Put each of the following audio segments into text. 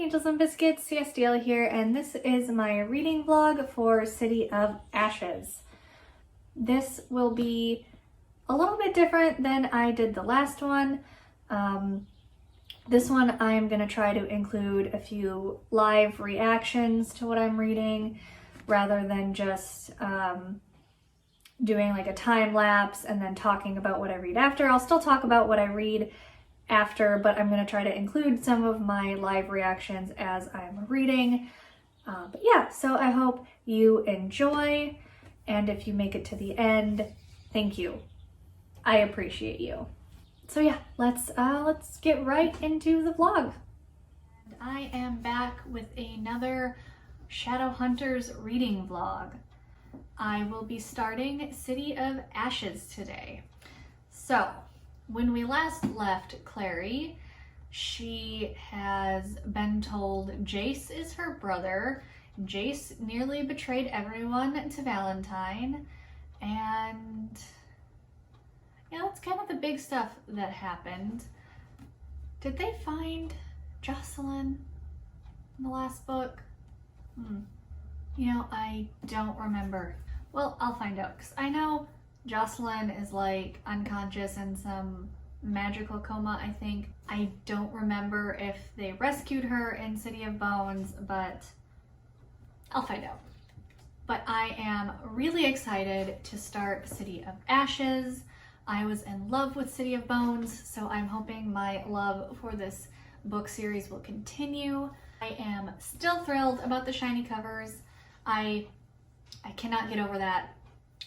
Angels and Biscuits, CSDL here, and this is my reading vlog for City of Ashes. This will be a little bit different than I did the last one. This one I'm going to try to include a few live reactions to what I'm reading rather than just doing like a time lapse and then talking about what I read after. I'll still talk about what I read after, but I'm going to try to include some of my live reactions as I'm reading. But yeah, so I hope you enjoy, and if you make it to the end, thank you. I appreciate you. So yeah, let's get right into the vlog. And I am back with another Shadowhunters reading vlog. I will be starting City of Ashes today. So, when we last left Clary, she has been told Jace is her brother. Jace nearly betrayed everyone to Valentine, and yeah, that's kind of the big stuff that happened. Did they find Jocelyn in the last book? You know, I don't remember. Well, I'll find out, because I know Jocelyn is like unconscious in some magical coma, I think. I don't remember if they rescued her in City of Bones, but I'll find out. But I am really excited to start City of Ashes. I was in love with City of Bones, so I'm hoping my love for this book series will continue. I am still thrilled about the shiny covers. I cannot get over that.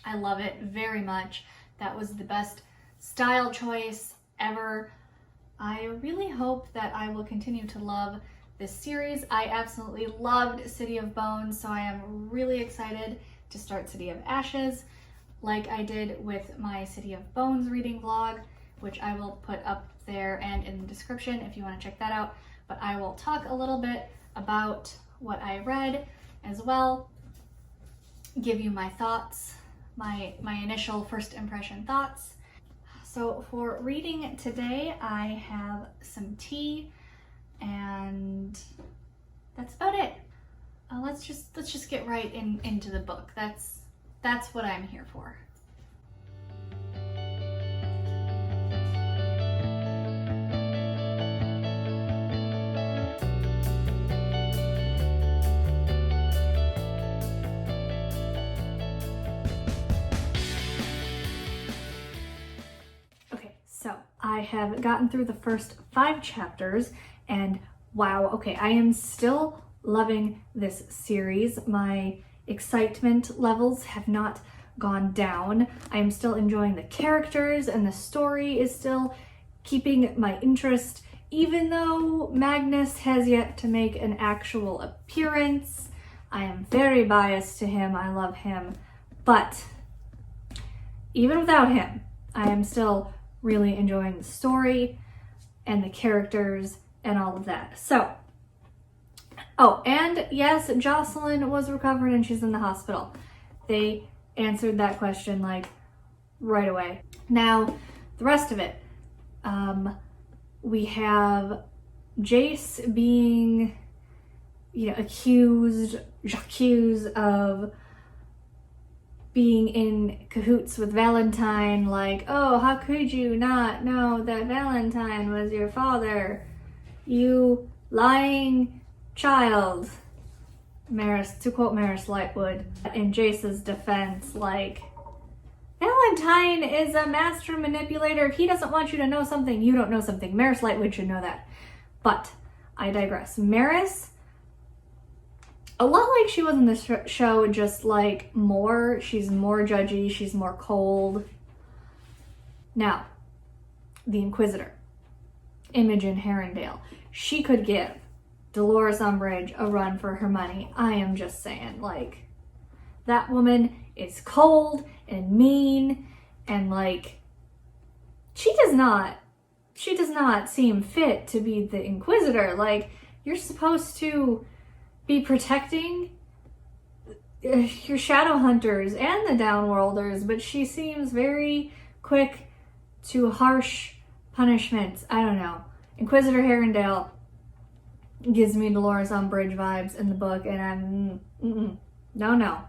I love it very much. That was the best style choice ever. I really hope that I will continue to love this series. I absolutely loved City of Bones, so I am really excited to start City of Ashes, like I did with my City of Bones reading vlog, which I will put up there and in the description if you want to check that out. But I will talk a little bit about what I read as well, give you my thoughts, my initial first impression thoughts. So for reading today, I have some tea, and that's about it. Let's just get right into the book. That's what I'm here for. So I have gotten through the first 5 chapters, and wow, okay, I am still loving this series. My excitement levels have not gone down. I am still enjoying the characters, and the story is still keeping my interest, even though Magnus has yet to make an actual appearance. I am very biased to him. I love him, but even without him, I am still really enjoying the story and the characters and all of that. So, oh, and yes, Jocelyn was recovered and she's in the hospital. They answered that question like right away. Now, the rest of it, we have Jace being, accused of being in cahoots with Valentine, like, oh, how could you not know that Valentine was your father? You lying child. To quote Maris Lightwood in Jace's defense, like, Valentine is a master manipulator. If he doesn't want you to know something, you don't know something. Maris Lightwood should know that. But I digress. Maris, a lot like she was in this show, just like she's more judgy, she's more cold. Now, the Inquisitor, Imogen Herondale, she could give Dolores Umbridge a run for her money. I am just saying, like, that woman is cold and mean, and like, she does not seem fit to be the Inquisitor. Like, you're supposed to be protecting your Shadowhunters and the Downworlders, but she seems very quick to harsh punishments. I don't know. Inquisitor Herondale, gives me Dolores Umbridge vibes in the book, and I'm, no,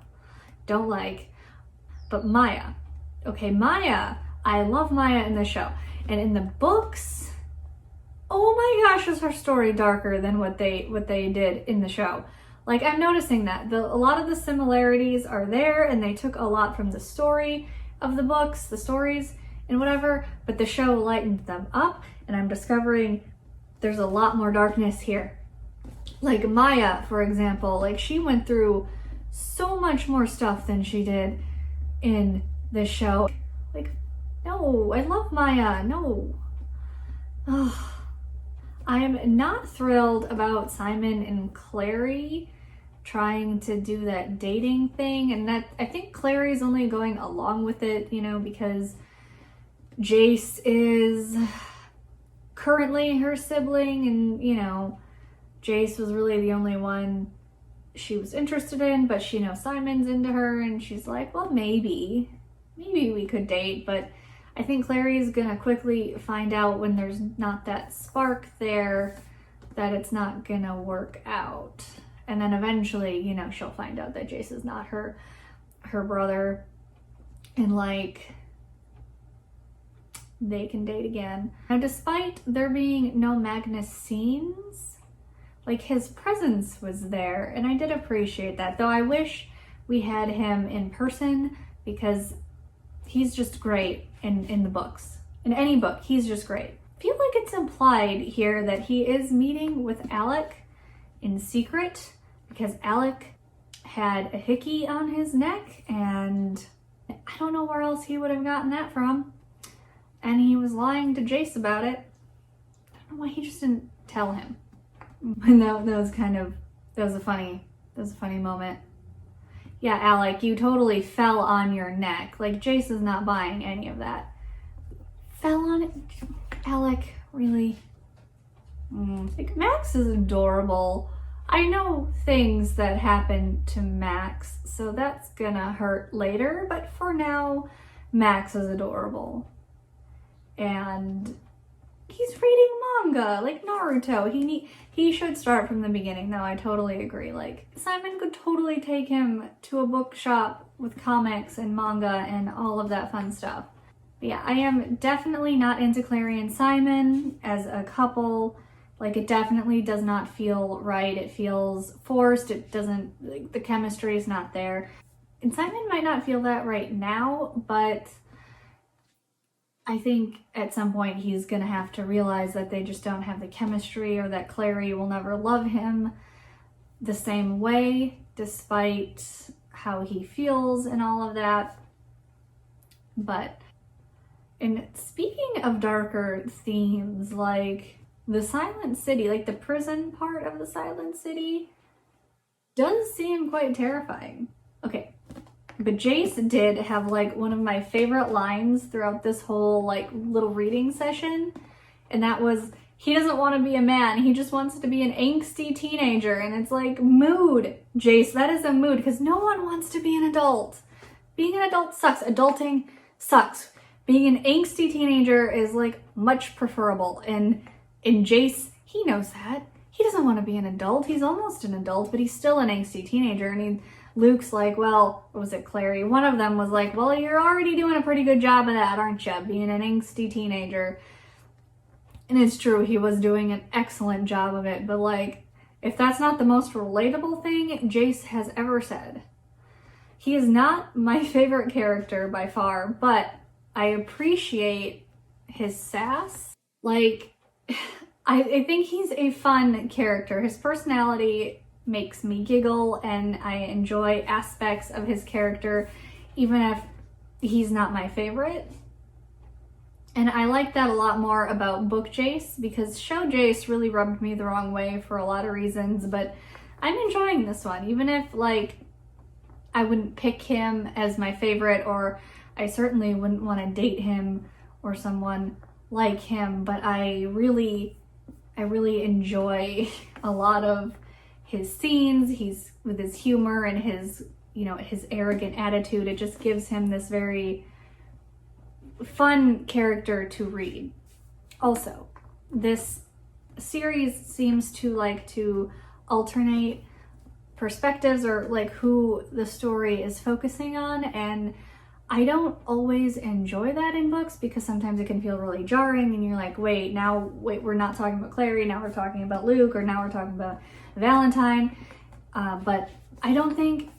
don't like. But Maya, okay, Maya, I love Maya in the show. And in the books, oh my gosh, is her story darker than what they did in the show. Like, I'm noticing that. A lot of the similarities are there, and they took a lot from the story of the books, the stories, and whatever, but the show lightened them up, and I'm discovering there's a lot more darkness here. Like Maya, for example, like she went through so much more stuff than she did in the show. Like, no, I love Maya, no. Oh, I am not thrilled about Simon and Clary trying to do that dating thing, and that I think Clary's only going along with it, you know, because Jace is currently her sibling, and you know, Jace was really the only one she was interested in, but she knows Simon's into her, and she's like, well, maybe we could date. But I think Clary's gonna quickly find out when there's not that spark there that it's not gonna work out. And then eventually, you know, she'll find out that Jace is not her brother, and like, they can date again. Now, despite there being no Magnus scenes, like, his presence was there, and I did appreciate that, though I wish we had him in person, because he's just great in the books. In any book, he's just great. I feel like it's implied here that he is meeting with Alec in secret, because Alec had a hickey on his neck, and I don't know where else he would have gotten that from. And he was lying to Jace about it. I don't know why he just didn't tell him. And that was a funny moment. Yeah, Alec, you totally fell on your neck. Like, Jace is not buying any of that. Fell on it? Alec, really? Like, Max is adorable. I know things that happen to Max, so that's gonna hurt later, but for now, Max is adorable. And he's reading manga, like Naruto. He should start from the beginning, though. I totally agree. Like, Simon could totally take him to a bookshop with comics and manga and all of that fun stuff. But yeah, I am definitely not into Clary and Simon as a couple. Like, it definitely does not feel right. It feels forced. It doesn't, like, the chemistry is not there. And Simon might not feel that right now, but I think at some point he's gonna have to realize that they just don't have the chemistry, or that Clary will never love him the same way, despite how he feels and all of that. But, and speaking of darker themes, like the Silent City, like the prison part of the Silent City, does seem quite terrifying. Okay. But Jace did have like one of my favorite lines throughout this whole like little reading session. And that was, he doesn't want to be a man. He just wants to be an angsty teenager. And it's like, mood, Jace, that is a mood, because no one wants to be an adult. Being an adult sucks. Adulting sucks. Being an angsty teenager is like much preferable. And in Jace, he knows that. He doesn't want to be an adult. He's almost an adult, but he's still an angsty teenager. And Luke's like, well, what was it, Clary? One of them was like, well, you're already doing a pretty good job of that, aren't you? Being an angsty teenager. And it's true, he was doing an excellent job of it. But like, if that's not the most relatable thing Jace has ever said. He is not my favorite character by far, but I appreciate his sass. Like, I think he's a fun character. His personality makes me giggle, and I enjoy aspects of his character, even if he's not my favorite. And I like that a lot more about book Jace, because show Jace really rubbed me the wrong way for a lot of reasons, but I'm enjoying this one, even if like I wouldn't pick him as my favorite, or I certainly wouldn't want to date him or someone like him, but I really enjoy a lot of his scenes. He's with his humor and his, you know, his arrogant attitude. It just gives him this very fun character to read. Also, this series seems to like to alternate perspectives or like who the story is focusing on, and I don't always enjoy that in books because sometimes it can feel really jarring and you're like, wait, we're not talking about Clary, now we're talking about Luke, or now we're talking about Valentine. But I don't think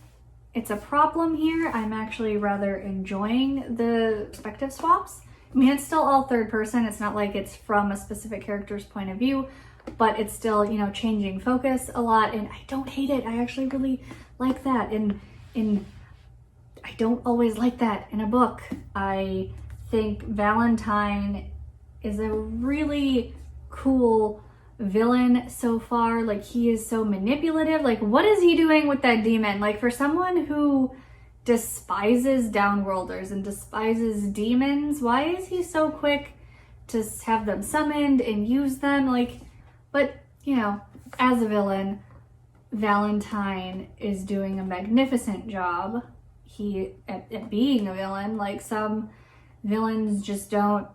it's a problem here. I'm actually rather enjoying the perspective swaps. I mean, it's still all third person. It's not like it's from a specific character's point of view, but it's still, you know, changing focus a lot, and I don't hate it. I actually really like that. I don't always like that in a book. I think Valentine is a really cool villain so far. Like, he is so manipulative. Like, what is he doing with that demon? Like, for someone who despises downworlders and despises demons, why is he so quick to have them summoned and use them? Like, but, you know, as a villain, Valentine is doing a magnificent job at being a villain. Like, some villains just don't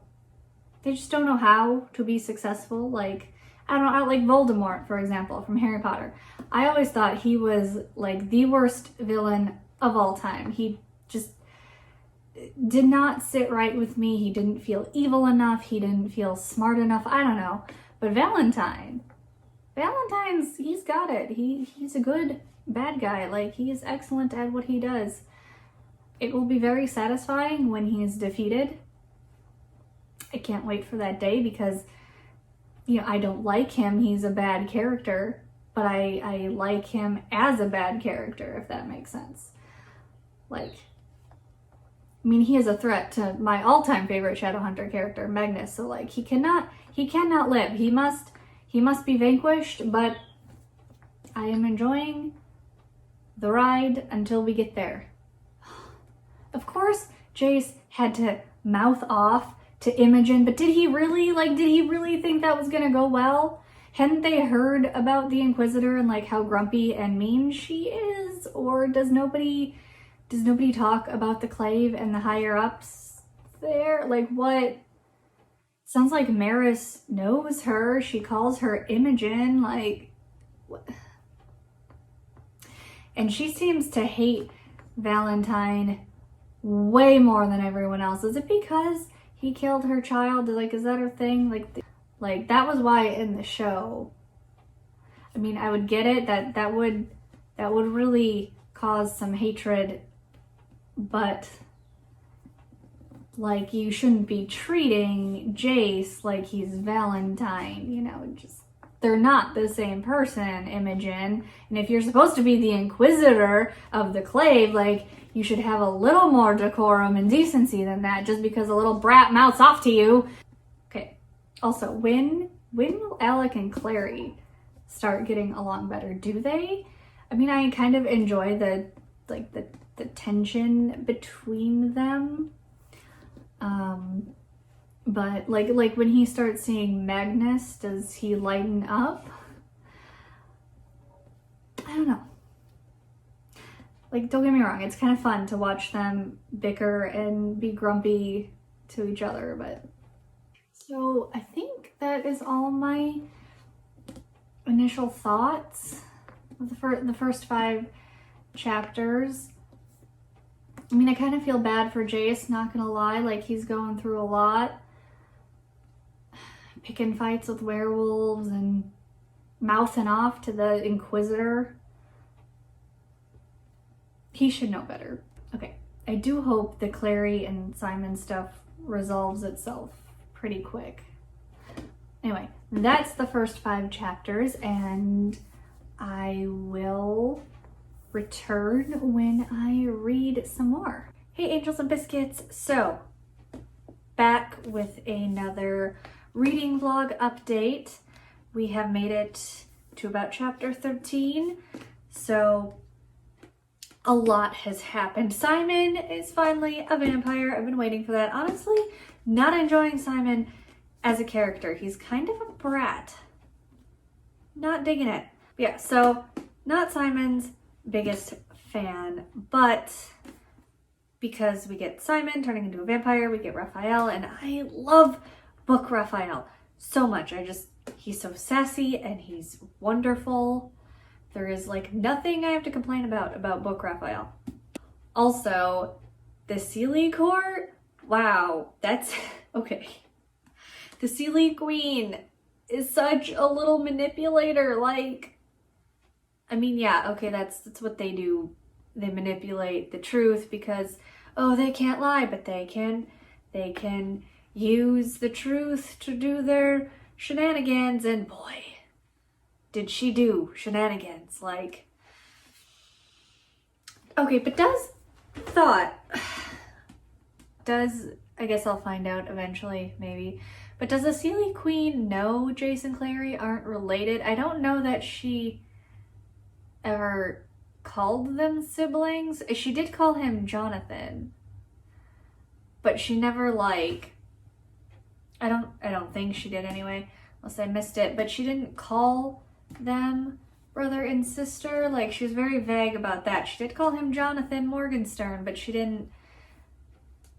know how to be successful. Like, I don't know, like Voldemort, for example, from Harry Potter. I always thought he was like the worst villain of all time. He just did not sit right with me. He didn't feel evil enough. He didn't feel smart enough. I don't know. But Valentine's, he's got it. He's a good bad guy. Like, he is excellent at what he does. It will be very satisfying when he is defeated. I can't wait for that day because, you know, I don't like him. He's a bad character, but I like him as a bad character, if that makes sense. Like, I mean, he is a threat to my all-time favorite Shadowhunter character, Magnus. So like, he cannot live. He must be vanquished, but I am enjoying the ride until we get there. Of course, Jace had to mouth off to Imogen, but did he really think that was gonna go well? Hadn't they heard about the Inquisitor and like how grumpy and mean she is? Or does nobody talk about the Clave and the higher ups there? Like, what? Sounds like Maris knows her. She calls her Imogen. Like, what? And she seems to hate Valentine way more than everyone else. Is it because he killed her child? Like, is that her thing? Like that was why in the show. I mean, I would get it that would really cause some hatred, but like, you shouldn't be treating Jace like he's Valentine, you know, just, they're not the same person, Imogen. And if you're supposed to be the Inquisitor of the Clave, like, you should have a little more decorum and decency than that, just because a little brat mouths off to you. Okay. Also, when will Alec and Clary start getting along better? Do they? I mean, I kind of enjoy the tension between them. But like when he starts seeing Magnus, does he lighten up? I don't know. Like, don't get me wrong, it's kind of fun to watch them bicker and be grumpy to each other, but... So I think that is all my initial thoughts of the first 5 chapters. I mean, I kind of feel bad for Jace, not gonna lie. Like, he's going through a lot. Picking fights with werewolves and mouthing off to the Inquisitor. He should know better. Okay, I do hope the Clary and Simon stuff resolves itself pretty quick. Anyway, that's the first 5 chapters, and I will return when I read some more. Hey, Angels and Biscuits. So, back with another reading vlog update. We have made it to about chapter 13. So, a lot has happened. Simon is finally a vampire. I've been waiting for that. Honestly, not enjoying Simon as a character. He's kind of a brat. Not digging it. Yeah, so not Simon's biggest fan, but because we get Simon turning into a vampire, we get Raphael, and I love book Raphael so much. He's so sassy and he's wonderful. There is like nothing I have to complain about Book Raphael. Also, the Seelie Court, wow, that's okay. The Seelie Queen is such a little manipulator. Like, I mean, yeah, okay, that's what they do. They manipulate the truth because, oh, they can't lie, but they can use the truth to do their shenanigans. And boy, did she do shenanigans. Like, okay, but I guess I'll find out eventually, maybe. But does the Seelie Queen know Jace and Clary aren't related? I don't know that she ever called them siblings. She did call him Jonathan, but she never like, I don't think she did anyway, unless I missed it, but she didn't call them brother and sister. Like, she was very vague about that. She did call him Jonathan Morgenstern, but she didn't,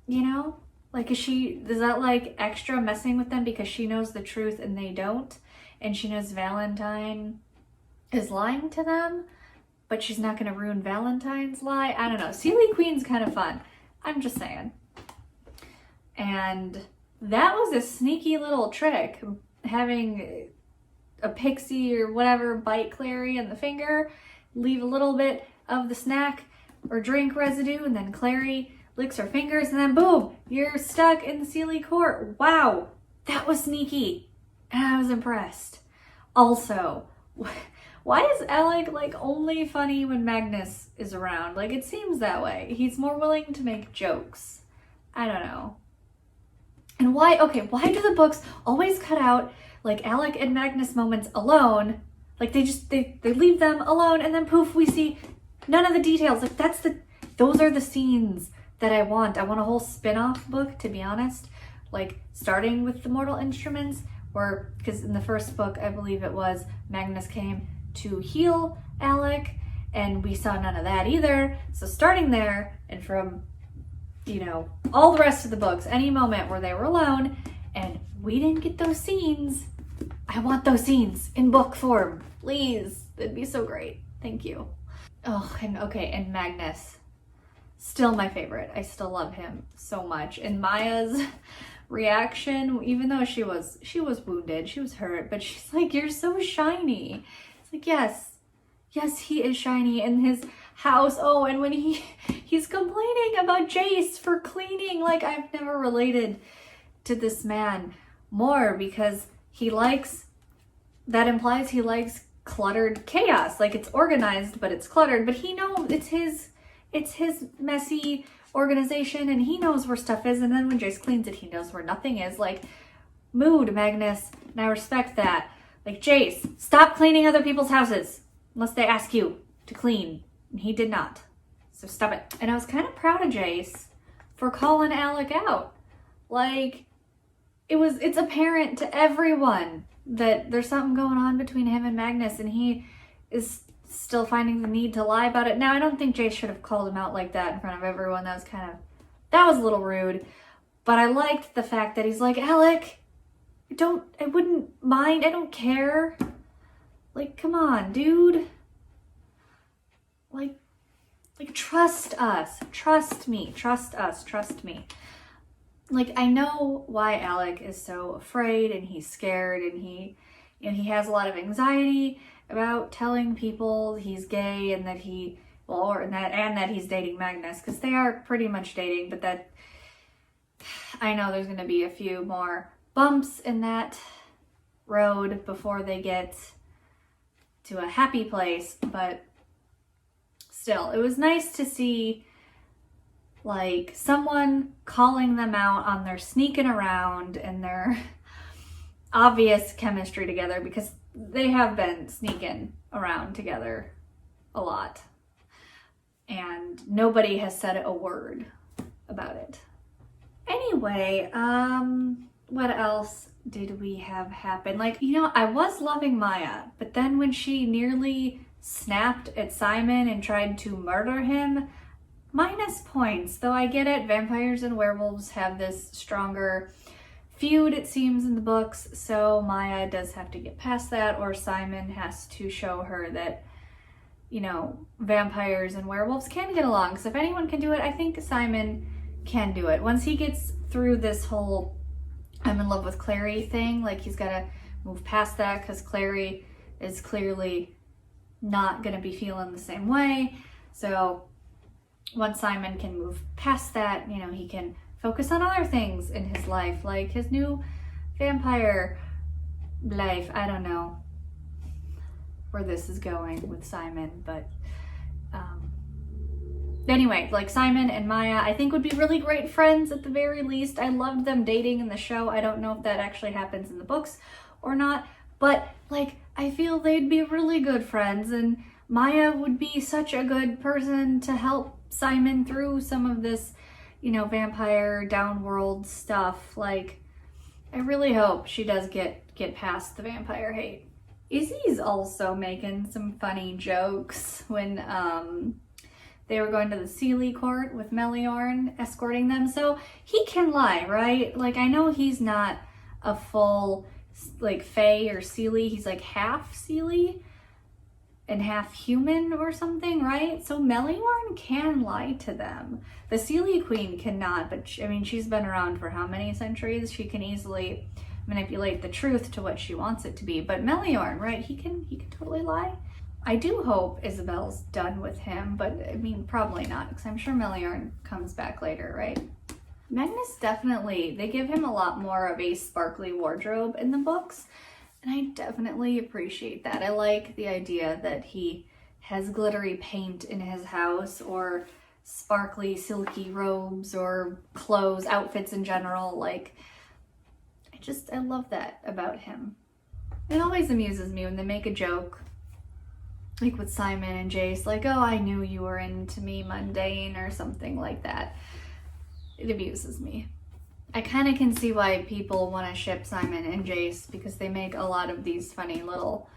you know, like, is that like extra messing with them because she knows the truth and they don't, and she knows Valentine is lying to them, but she's not going to ruin Valentine's lie? I don't know. Seelie Queen's kind of fun. I'm just saying. And that was a sneaky little trick, having a pixie or whatever bite Clary in the finger, leave a little bit of the snack or drink residue, and then Clary licks her fingers, and then boom, you're stuck in the Seelie Court. Wow, that was sneaky, and I was impressed. Also, why is Alec like only funny when Magnus is around? Like, it seems that way. He's more willing to make jokes. I don't know. And why do the books always cut out like Alec and Magnus moments alone? Like, they leave them alone, and then poof, we see none of the details. Like, those are the scenes that I want. I want a whole spin-off book, to be honest. Like, starting with the Mortal Instruments, or because in the first book, I believe it was, Magnus came to heal Alec, and we saw none of that either. So starting there, and from, you know, all the rest of the books, any moment where they were alone and we didn't get those scenes, I want those scenes in book form, please. That'd be so great. Thank you. Oh, and Magnus, still my favorite. I still love him so much. And Maya's reaction, even though she was wounded, she was hurt, but she's like, "You're so shiny." It's like, yes, he is shiny in his house. Oh, and when he's complaining about Jace for cleaning, like, I've never related to this man more, because that implies he likes cluttered chaos. Like, it's organized, but it's cluttered, but he knows it's his messy organization, and he knows where stuff is, and then when Jace cleans it, he knows where nothing is. Like, mood, Magnus, and I respect that. Like, Jace, stop cleaning other people's houses unless they ask you to clean. And he did not. So stop it. And I was kind of proud of Jace for calling Alec out. Like, it's apparent to everyone that there's something going on between him and Magnus, and he is still finding the need to lie about it. Now, I don't think Jace should have called him out like that in front of everyone. That was a little rude. But I liked the fact that he's like, Alec, I wouldn't mind. I don't care. Like, come on, dude. Like, trust us. Trust me. Trust us. Trust me. Like, I know why Alec is so afraid, and he's scared, and he has a lot of anxiety about telling people he's gay, and that that he's dating Magnus, because they are pretty much dating. But that, I know there's going to be a few more bumps in that road before they get to a happy place, but still, it was nice to see, like, someone calling them out on their sneaking around and their obvious chemistry together, because they have been sneaking around together a lot, and nobody has said a word about it. Anyway, what else did we have happen? Like, you know, I was loving Maya, but then when she nearly snapped at Simon and tried to murder him, minus points. Though I get it, vampires and werewolves have this stronger feud, it seems, in the books, so Maya does have to get past that, or Simon has to show her that, you know, vampires and werewolves can get along. Because if anyone can do it, I think Simon can do it. Once he gets through this whole I'm in love with Clary thing, like he's got to move past that, because Clary is clearly not going to be feeling the same way. So once Simon can move past that, you know, he can focus on other things in his life, like his new vampire life. I don't know where this is going with Simon, but anyway, like Simon and Maya, I think would be really great friends at the very least. I loved them dating in the show. I don't know if that actually happens in the books or not, but like I feel they'd be really good friends, and Maya would be such a good person to help Simon through some of this, you know, vampire downworld stuff. Like, I really hope she does get past the vampire hate. Izzy's also making some funny jokes when they were going to the Seelie court with Meliorn escorting them. So he can lie, right? Like, I know he's not a full, like, Fae or Seelie. He's like half Seelie and half human or something, right? So Meliorn can lie to them. The Seelie Queen cannot, but I mean, she's been around for how many centuries? She can easily manipulate the truth to what she wants it to be. But Meliorn, right? He can totally lie. I do hope Isabel's done with him, but I mean, probably not, because I'm sure Meliorn comes back later, right? Magnus definitely, they give him a lot more of a sparkly wardrobe in the books, and I definitely appreciate that. I like the idea that he has glittery paint in his house, or sparkly silky robes, or clothes, outfits in general. Like, I love that about him. It always amuses me when they make a joke, like with Simon and Jace, like, oh, I knew you were into me, mundane, or something like that. It amuses me. I kind of can see why people want to ship Simon and Jace, because they make a lot of these funny little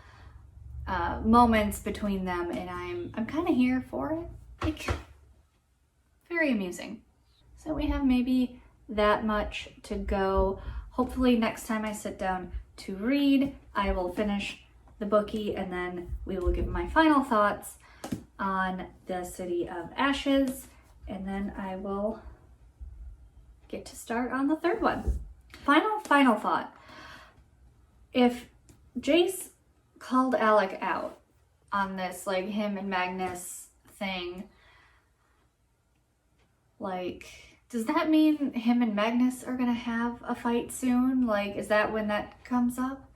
moments between them, and I'm kind of here for it. Like, very amusing. So we have maybe that much to go. Hopefully next time I sit down to read, I will finish the bookie, and then we will give my final thoughts on the City of Ashes, and then I will get to start on the third one. Final thought. If Jace called Alec out on this, like, him and Magnus thing, like, does that mean him and Magnus are gonna have a fight soon? Like, is that when that comes up?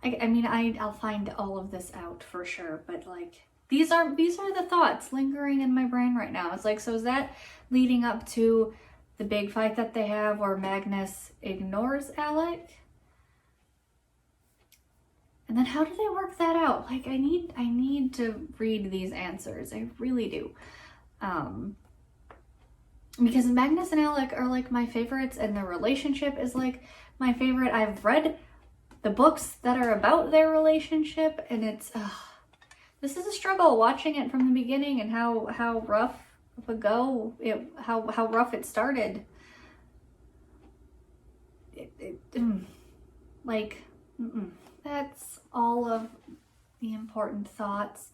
I mean, I'll find all of this out for sure, but like, these are the thoughts lingering in my brain right now. It's like, so is that leading up to the big fight that they have where Magnus ignores Alec? And then how do they work that out? Like, I need to read these answers. I really do. Because Magnus and Alec are like my favorites, and their relationship is like my favorite. I've read the books that are about their relationship, and it's this is a struggle watching it from the beginning, and how rough of a go how rough it started. That's all of the important thoughts.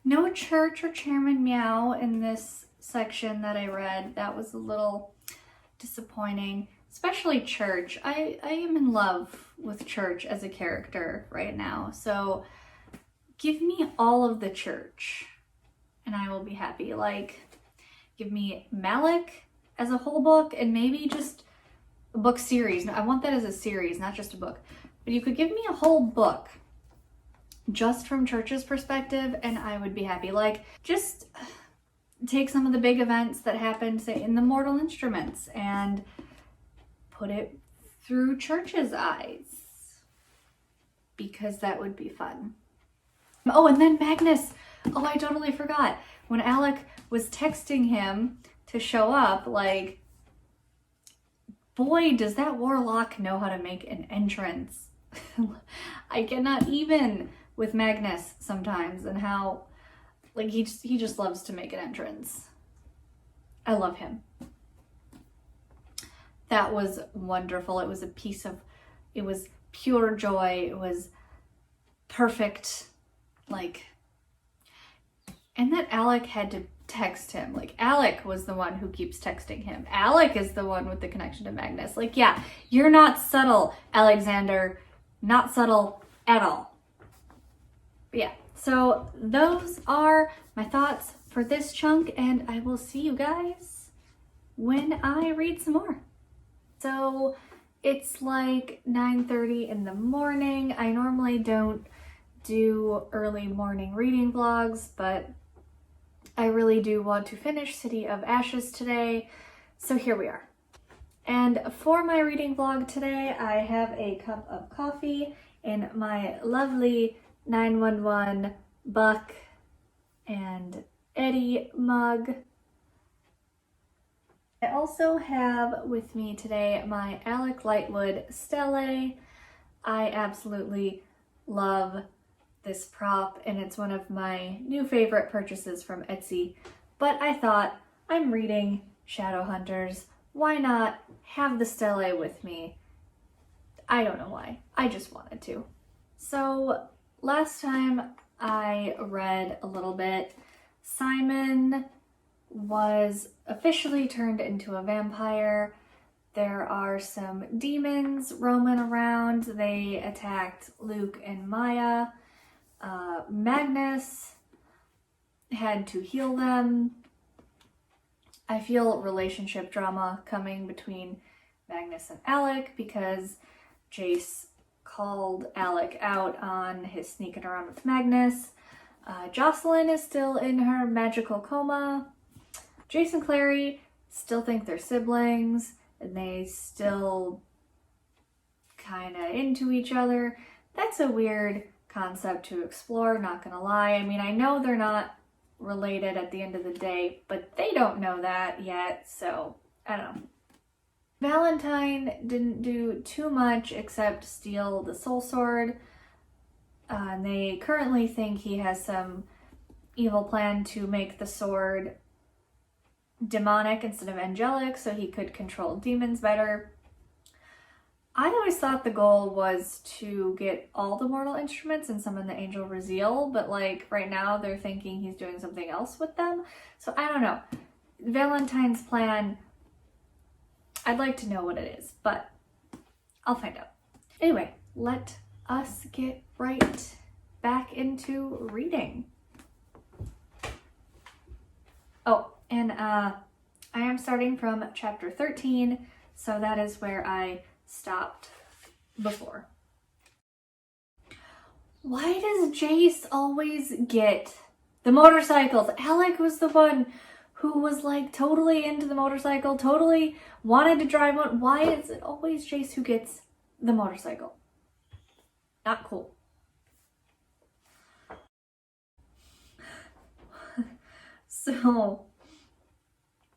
No Church or Chairman Meow in this section that I read. That was a little disappointing. Especially Church. I am in love with Church as a character right now. So give me all of the Church and I will be happy. Like, give me Malik as a whole book, and maybe just a book series. I want that as a series, not just a book. But you could give me a whole book just from Church's perspective and I would be happy. Like, just take some of the big events that happened, say, in the Mortal Instruments, and put it through Church's eyes, because that would be fun. Oh, and then Magnus. Oh, I totally forgot. When Alec was texting him to show up, like, boy, does that warlock know how to make an entrance. I cannot even with Magnus sometimes, and how, like, he just loves to make an entrance. I love him. That was wonderful. It was it was pure joy. It was perfect. Like, and that Alec had to text him. Like, Alec was the one who keeps texting him. Alec is the one with the connection to Magnus. Like, yeah, you're not subtle, Alexander. Not subtle at all. But yeah, so those are my thoughts for this chunk, and I will see you guys when I read some more. So it's like 9:30 in the morning. I normally don't do early morning reading vlogs, but I really do want to finish City of Ashes today, so here we are. And for my reading vlog today, I have a cup of coffee in my lovely 911 Buck and Eddie mug. I also have with me today my Alec Lightwood Stele. I absolutely love this prop, and it's one of my new favorite purchases from Etsy. But I thought, I'm reading Shadowhunters, why not have the Stele with me? I don't know why, I just wanted to. So last time I read a little bit, Simon was officially turned into a vampire. There are some demons roaming around. They attacked Luke and Maya. Magnus had to heal them. I feel relationship drama coming between Magnus and Alec because Jace called Alec out on his sneaking around with Magnus. Jocelyn is still in her magical coma. Jace and Clary still think they're siblings, and they still kind of into each other. That's a weird concept to explore, not gonna lie. I mean, I know they're not related at the end of the day, but they don't know that yet, so I don't know. Valentine didn't do too much except steal the soul sword. And they currently think he has some evil plan to make the sword demonic instead of angelic so he could control demons better. I always thought the goal was to get all the mortal instruments and summon the angel Raziel, but like right now they're thinking he's doing something else with them. So I don't know. Valentine's plan, I'd like to know what it is, but I'll find out. Anyway, let us get right back into reading. Oh, and I am starting from chapter 13, so that is where I stopped before. Why does Jace always get the motorcycles? Alec was the one who was like totally into the motorcycle, totally wanted to drive one. Why is it always Jace who gets the motorcycle? Not cool. So,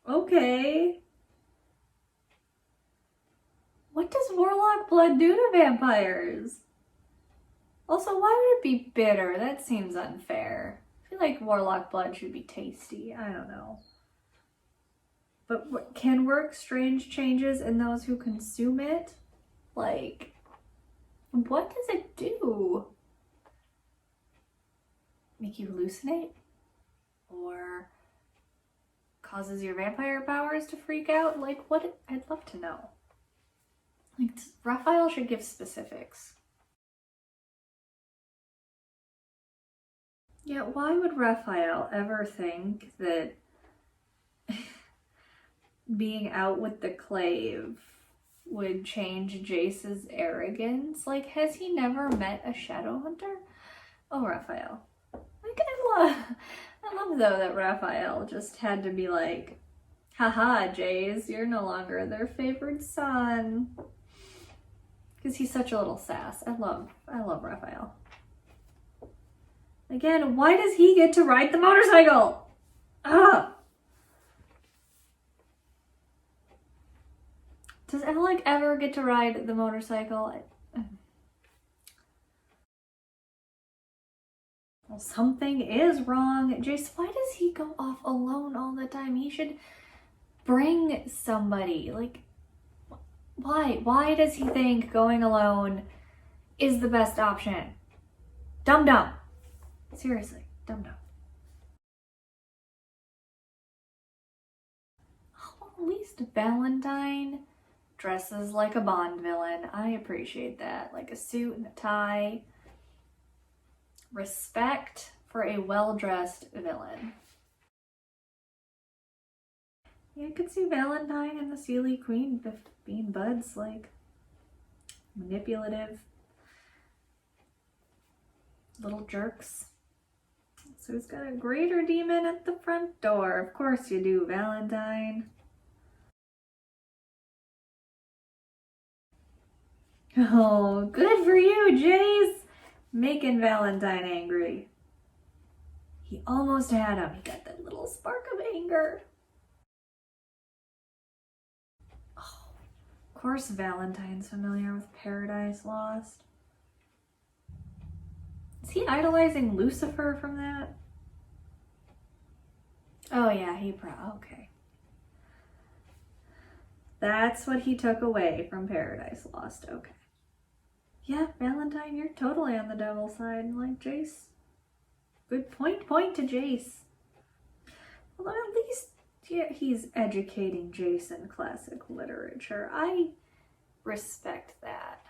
okay. What does warlock blood do to vampires? Also, why would it be bitter? That seems unfair. I feel like warlock blood should be tasty. I don't know. But can work strange changes in those who consume it? Like, what does it do? Make you hallucinate? Or causes your vampire powers to freak out? Like, what? I'd love to know. Like, Raphael should give specifics. Yeah, why would Raphael ever think that being out with the clave would change Jace's arrogance? Like, has he never met a Shadowhunter? Oh, Raphael. Like, I love though that Raphael just had to be like, haha, Jace, you're no longer their favored son. Because he's such a little sass. I love Raphael. Again, why does he get to ride the motorcycle? Ah! Does Alec ever get to ride the motorcycle? Well, something is wrong. Jace, why does he go off alone all the time? He should bring somebody. Like, Why? Why does he think going alone is the best option? Dumb dumb. Seriously, dumb dumb. Oh, at least Valentine dresses like a Bond villain. I appreciate that. Like a suit and a tie. Respect for a well-dressed villain. Yeah, I could see Valentine and the Sealy Queen being buds, like manipulative little jerks. So he's got a greater demon at the front door. Of course you do, Valentine. Oh, good for you, Jace! Making Valentine angry. He almost had him. He got that little spark of anger. Oh, of course Valentine's familiar with Paradise Lost. Is he idolizing Lucifer from that? Oh yeah, okay. That's what he took away from Paradise Lost, okay. Yeah, Valentine, you're totally on the devil's side, like Jace. Good point to Jace. Well, at least he's educating Jace in classic literature. I respect that.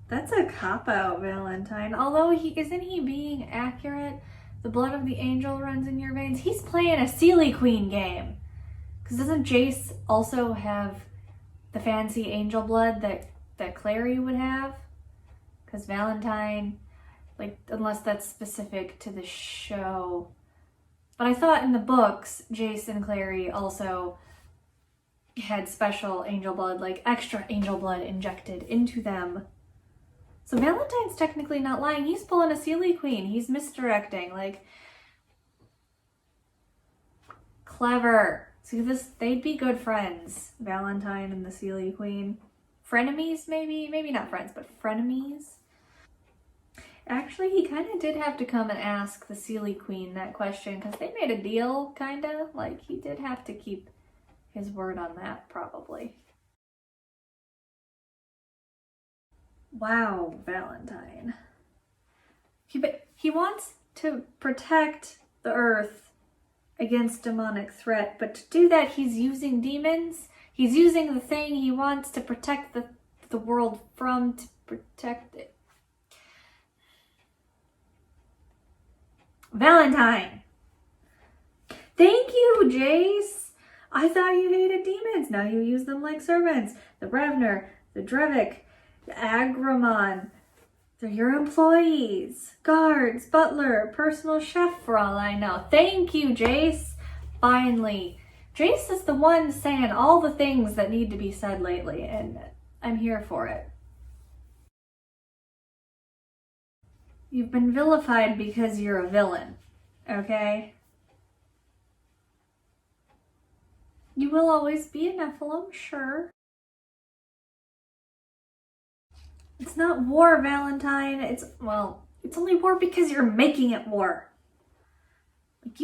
That's a cop-out, Valentine. Although isn't he being accurate? The blood of the angel runs in your veins. He's playing a Sealy Queen game. Because doesn't Jace also have the fancy angel blood that Clary would have? Because Valentine, like, unless that's specific to the show. But I thought in the books, Jace and Clary also had special angel blood, like extra angel blood injected into them. So Valentine's technically not lying. He's pulling a Sealy Queen. He's misdirecting. Like, clever. See this? They'd be good friends. Valentine and the Sealy Queen. Frenemies, maybe? Maybe not friends, but frenemies. Actually, he kind of did have to come and ask the Sealy Queen that question because they made a deal, kind of. Like, he did have to keep his word on that, probably. Wow, Valentine. He wants to protect the Earth against demonic threat, but to do that, he's using demons. He's using the thing he wants to protect the world from to protect it. Valentine! Thank you, Jace! I thought you hated demons. Now you use them like servants. The Revner, the Drevik, the Agramon. They're your employees. Guards, butler, personal chef for all I know. Thank you, Jace. Finally. Jace is the one saying all the things that need to be said lately, and I'm here for it. You've been vilified because you're a villain, okay? You will always be a Nephilim, sure. It's not war, Valentine. It's only war because you're making it war. Like,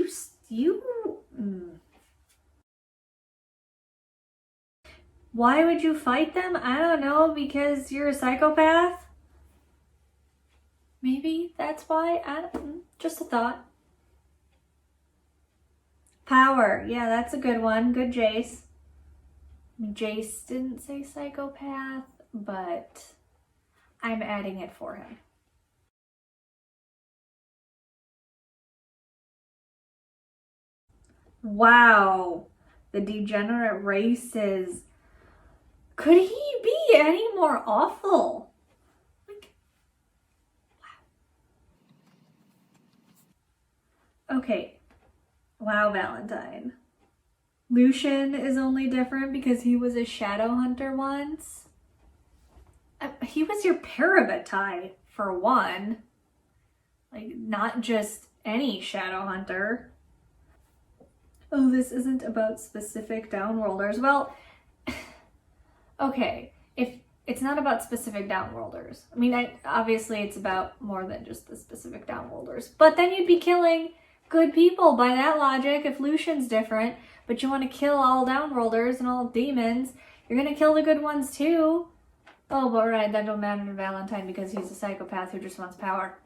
Why would you fight them? I don't know, because you're a psychopath? Maybe that's why. Just a thought. Power. Yeah, that's a good one. Good Jace. Jace didn't say psychopath, but I'm adding it for him. Wow. The degenerate races. Could he be any more awful? Like, wow. Okay. Wow, Valentine. Lucian is only different because he was a Shadowhunter once. He was your Parabatai, for one. Like, not just any Shadowhunter. Oh, this isn't about specific downworlders. Well, okay, if it's not about specific downworlders. I mean, obviously it's about more than just the specific downworlders. But then you'd be killing good people by that logic. If Lucian's different, but you want to kill all downworlders and all demons, you're going to kill the good ones too. Oh, but right, that don't matter to Valentine because he's a psychopath who just wants power.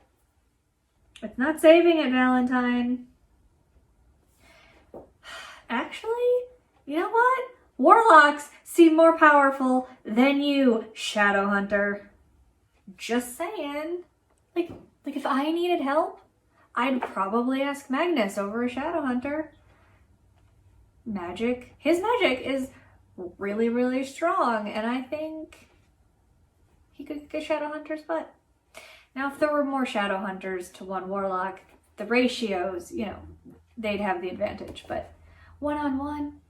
It's not saving it, Valentine. Actually, you know what? Warlocks seem more powerful than you, Shadowhunter. Just saying. Like if I needed help, I'd probably ask Magnus over a Shadowhunter. His magic is really, really strong, and I think he could kick a Shadowhunter's butt. Now, if there were more Shadowhunters to one Warlock, the ratios, they'd have the advantage, but one-on-one,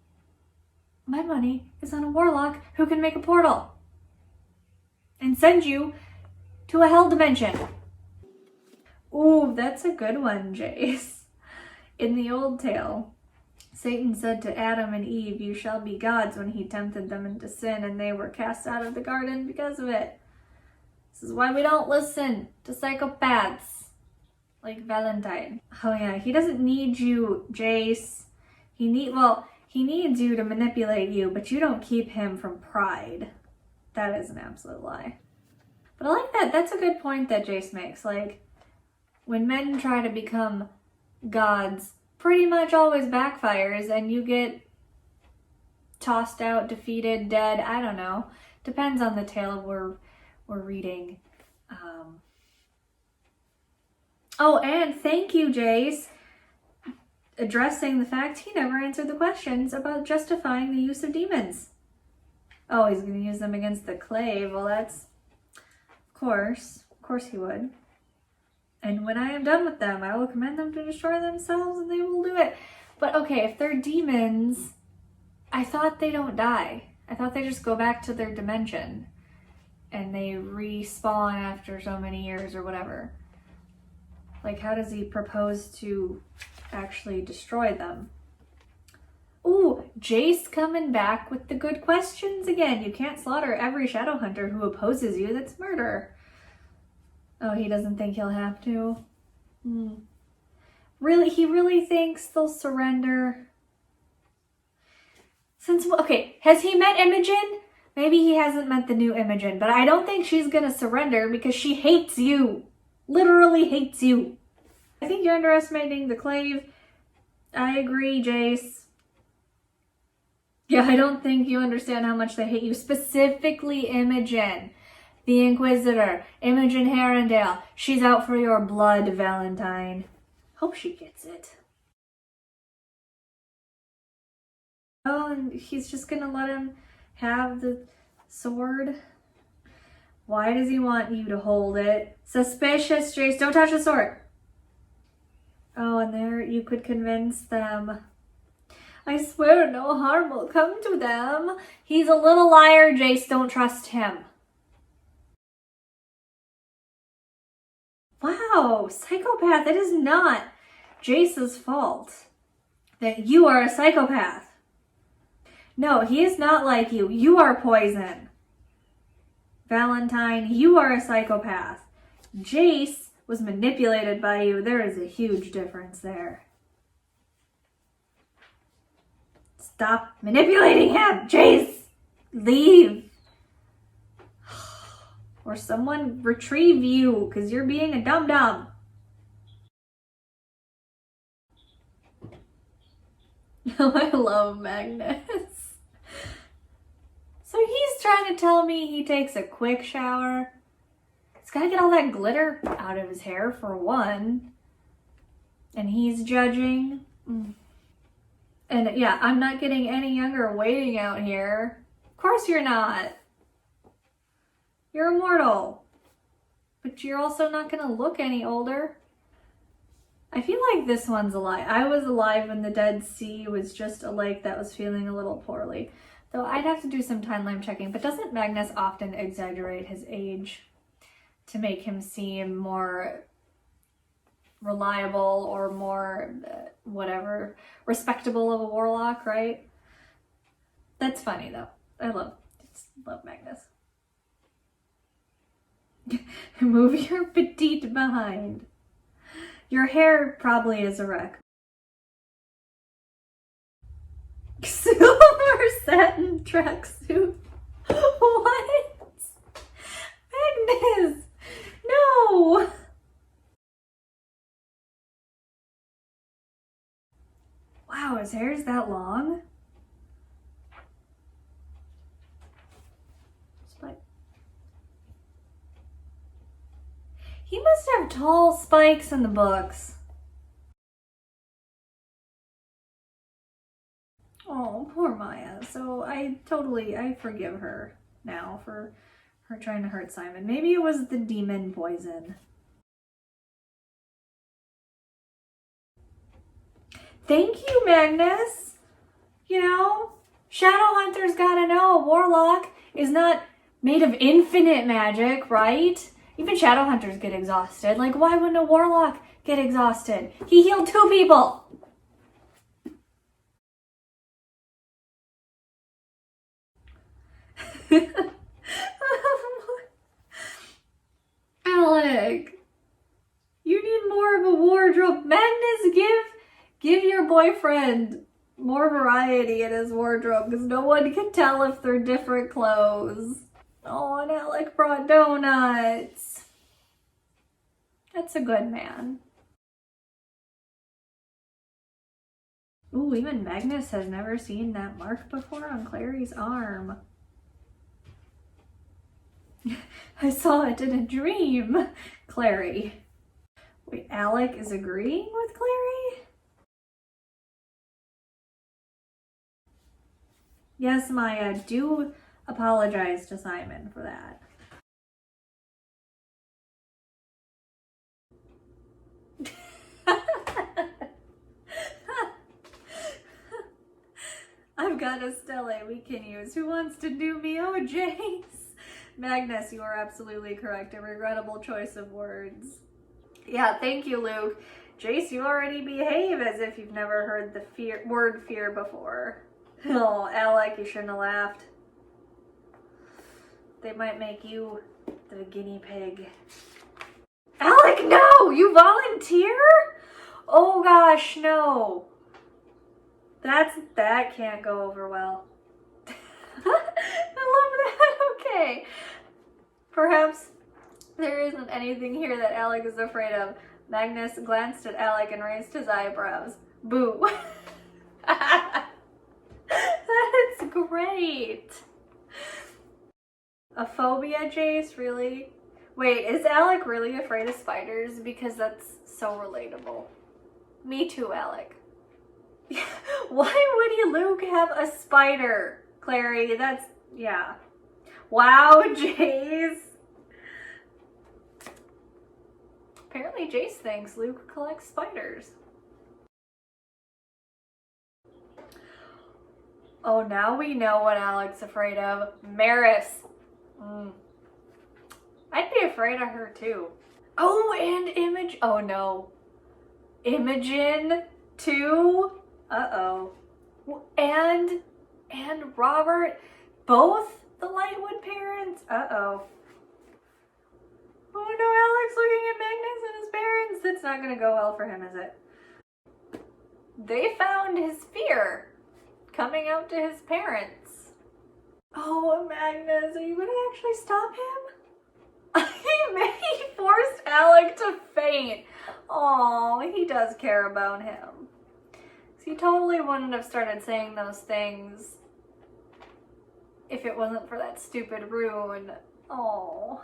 my money is on a Warlock who can make a portal and send you to a hell dimension. Ooh, that's a good one, Jace. In the old tale, Satan said to Adam and Eve, "You shall be gods," when he tempted them into sin, and they were cast out of the garden because of it. This is why we don't listen to psychopaths like Valentine. Oh yeah, he doesn't need you, Jace. He needs you to manipulate you, but you don't keep him from pride. That is an absolute lie. But I like that. That's a good point that Jace makes. Like, when men try to become gods, pretty much always backfires and you get tossed out, defeated, dead. I don't know. Depends on the tale we're reading. Oh, and thank you, Jace, addressing the fact he never answered the questions about justifying the use of demons. Oh, he's going to use them against the clave. Well, that's... Of course he would. And when I am done with them, I will command them to destroy themselves, and they will do it. But okay, if they're demons, I thought they don't die. I thought they just go back to their dimension, and they respawn after so many years or whatever. Like, how does he propose to actually destroy them? Ooh, Jace coming back with the good questions again. You can't slaughter every Shadowhunter who opposes you. That's murder. Oh, he doesn't think he'll have to? Really? He really thinks they'll surrender? Okay, has he met Imogen? Maybe he hasn't met the new Imogen, but I don't think she's gonna surrender because she hates you. Literally hates you. I think you're underestimating the clave. I agree, Jace. Yeah, I don't think you understand how much they hate you. Specifically Imogen, the Inquisitor, Imogen Herondale. She's out for your blood, Valentine. Hope she gets it. Oh, and he's just gonna let him have the sword? Why does he want you to hold it? Suspicious, Jace. Don't touch the sword. Oh, and there you could convince them. I swear no harm will come to them. He's a little liar, Jace. Don't trust him. Wow, psychopath. It is not Jace's fault that you are a psychopath. No, he is not like you. You are poison. Valentine, you are a psychopath. Jace was manipulated by you. There is a huge difference there. Stop manipulating him, Jace! Leave! Or someone retrieve you, because you're being a dum-dum. I love Magnus. So he's trying to tell me he takes a quick shower. He's got to get all that glitter out of his hair, for one. And he's judging. And yeah, I'm not getting any younger waiting out here. Of course you're not. You're immortal. But you're also not going to look any older. I feel like this one's a lie. I was alive when the Dead Sea was just a lake that was feeling a little poorly. Though I'd have to do some timeline checking. But doesn't Magnus often exaggerate his age to make him seem more reliable or more, respectable of a warlock, right? That's funny, though. I love Magnus. Move your petite behind. Your hair probably is a wreck. Silver satin tracksuit. What? Agnes! No! Wow, his hair is that long? He must have tall spikes in the books. Oh, poor Maya. So I forgive her now for her trying to hurt Simon. Maybe it was the demon poison. Thank you, Magnus. You know, Shadowhunters gotta know a warlock is not made of infinite magic, right? Even Shadowhunters get exhausted. Like, why wouldn't a warlock get exhausted? He healed 2 people. Alec, you need more of a wardrobe. Magnus, give your boyfriend more variety in his wardrobe because no one can tell if they're different clothes. Oh, and Alec brought donuts. That's a good man. Ooh, even Magnus has never seen that mark before on Clary's arm. I saw it in a dream, Clary. Wait, Alec is agreeing with Clary? Yes, Maya, do apologize to Simon for that. I've got a Stella we can use. Who wants to do me? Oh, Jace. Magnus, you are absolutely correct. A regrettable choice of words. Yeah, thank you, Luke. Jace, you already behave as if you've never heard the word fear before. Oh, Alec, you shouldn't have laughed. They might make you the guinea pig. Alec, no! You volunteer? Oh gosh, no. That can't go over well. I love that. Okay. Perhaps there isn't anything here that Alec is afraid of. Magnus glanced at Alec and raised his eyebrows. Boo. That's great. A phobia, Jace? Really? Wait, is Alec really afraid of spiders? Because that's so relatable. Me too, Alec. Why would you, Luke, have a spider, Clary? That's, yeah. Wow, Jace. Apparently Jace thinks Luke collects spiders. Oh, now we know what Alec's afraid of. Maris. I'd be afraid of her too. Oh, and Imogen. Oh no. Imogen too? Uh-oh. And Robert. Both the Lightwood parents? Uh-oh. Oh no, Alec's looking at Magnus and his parents. That's not gonna go well for him, is it? They found his fear coming out to his parents. Oh, Magnus, are you gonna actually stop him? He forced Alec to faint. Oh, he does care about him. He totally wouldn't have started saying those things if it wasn't for that stupid rune. Oh.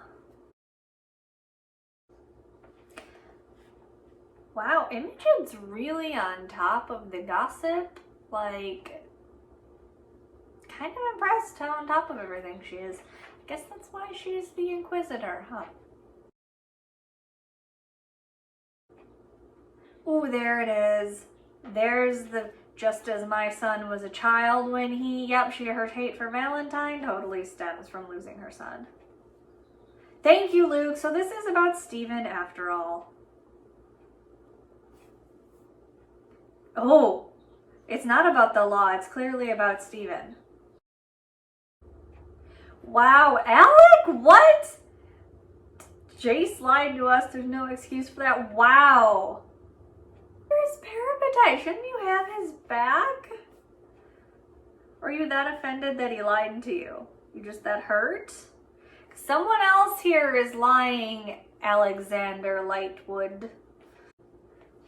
Wow, Imogen's really on top of the gossip. Like, kind of impressed how on top of everything she is. I guess that's why she's the Inquisitor, huh? Ooh, there it is. There's the just as my son was a child when her hate for Valentine totally stems from losing her son. Thank you, Luke. So this is about Stephen after all. Oh, it's not about the law. It's clearly about Stephen. Wow, Alec, what? Jace lied to us. There's no excuse for that. Wow. his parabatai. Shouldn't you have his back? Or are you that offended that he lied to you? You just that hurt? Someone else here is lying, Alexander Lightwood.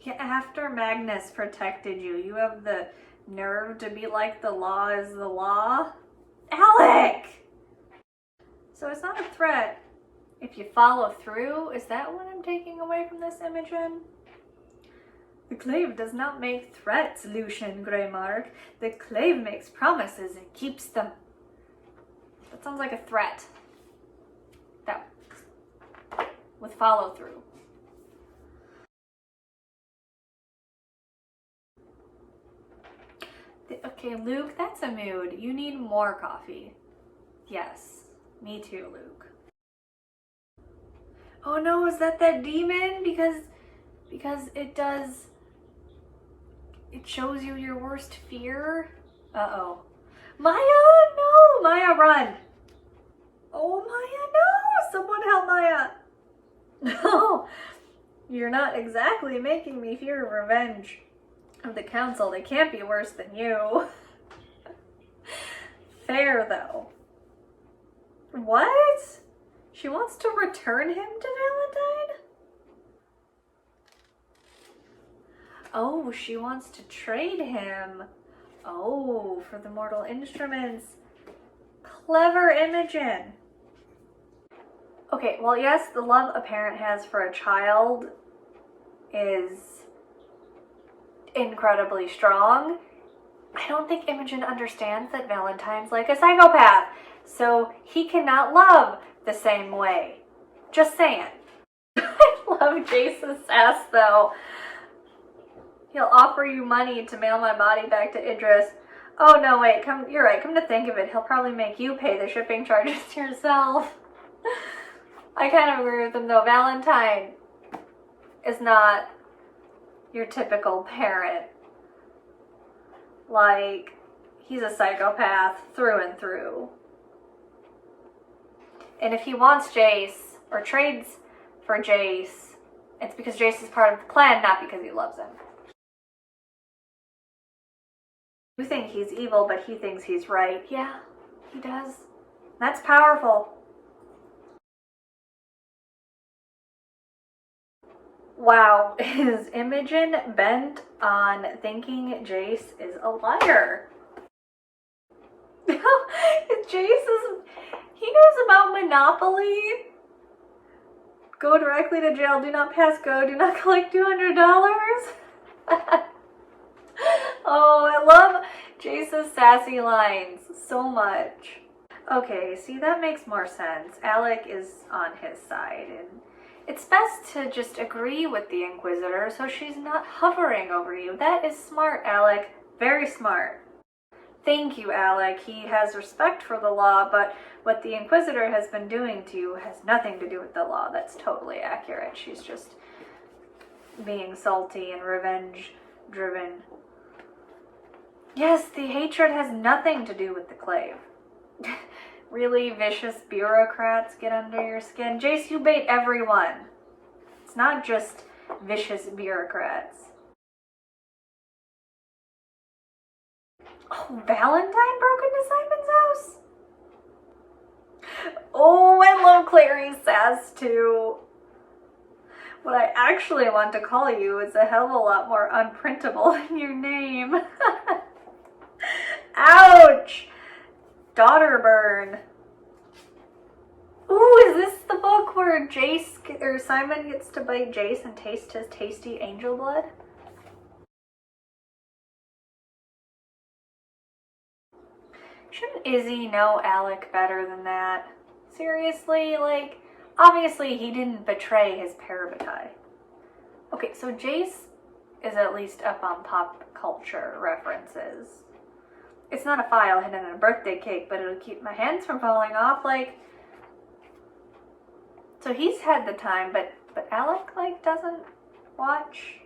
Yeah, after Magnus protected you, you have the nerve to be like the law is the law? Alec! So it's not a threat if you follow through. Is that what I'm taking away from this Imogen? The clave does not make threats, Lucian Greymark. The clave makes promises and keeps them. That sounds like a threat. That with follow through. Okay, Luke, that's a mood. You need more coffee. Yes, me too, Luke. Oh no, is that demon? Because it shows you your worst fear. Uh-oh. Maya, no! Maya, run! Oh, Maya, no! Someone help Maya! No! You're not exactly making me fear revenge of the council. They can't be worse than you. Fair, though. What? She wants to return him to Valentine? Oh, she wants to trade him. Oh, for the mortal instruments. Clever Imogen. Okay, well, yes, the love a parent has for a child is incredibly strong. I don't think Imogen understands that Valentine's like a psychopath, so he cannot love the same way. Just saying. I love Jace's sass, though. He'll offer you money to mail my body back to Idris. Oh, no, wait, you're right. Come to think of it, he'll probably make you pay the shipping charges yourself. I kind of agree with him, though. Valentine is not your typical parent. Like, he's a psychopath through and through. And if he wants Jace, or trades for Jace, it's because Jace is part of the plan, not because he loves him. You think he's evil, but he thinks he's right. Yeah, he does. That's powerful. Wow, is Imogen bent on thinking Jace is a liar? He knows about Monopoly. Go directly to jail, do not pass go, do not collect $200. Oh, I love Jace's sassy lines so much. Okay, see, that makes more sense. Alec is on his side, and it's best to just agree with the Inquisitor so she's not hovering over you. That is smart, Alec. Very smart. Thank you, Alec. He has respect for the law, but what the Inquisitor has been doing to you has nothing to do with the law. That's totally accurate. She's just being salty and revenge-driven. Yes, the hatred has nothing to do with the clave. Really vicious bureaucrats get under your skin. Jace, you bait everyone. It's not just vicious bureaucrats. Oh, Valentine broke into Simon's house? Oh, I love Clary's sass too. What I actually want to call you is a hell of a lot more unprintable than your name. Ouch! Daughter burn. Ooh, is this the book where Simon gets to bite Jace and taste his tasty angel blood? Shouldn't Izzy know Alec better than that? Seriously, like, obviously he didn't betray his parabatai. Okay, so Jace is at least up on pop culture references. It's not a file hidden in a birthday cake, but it'll keep my hands from falling off, like... So he's had the time, but Alec, like, doesn't watch...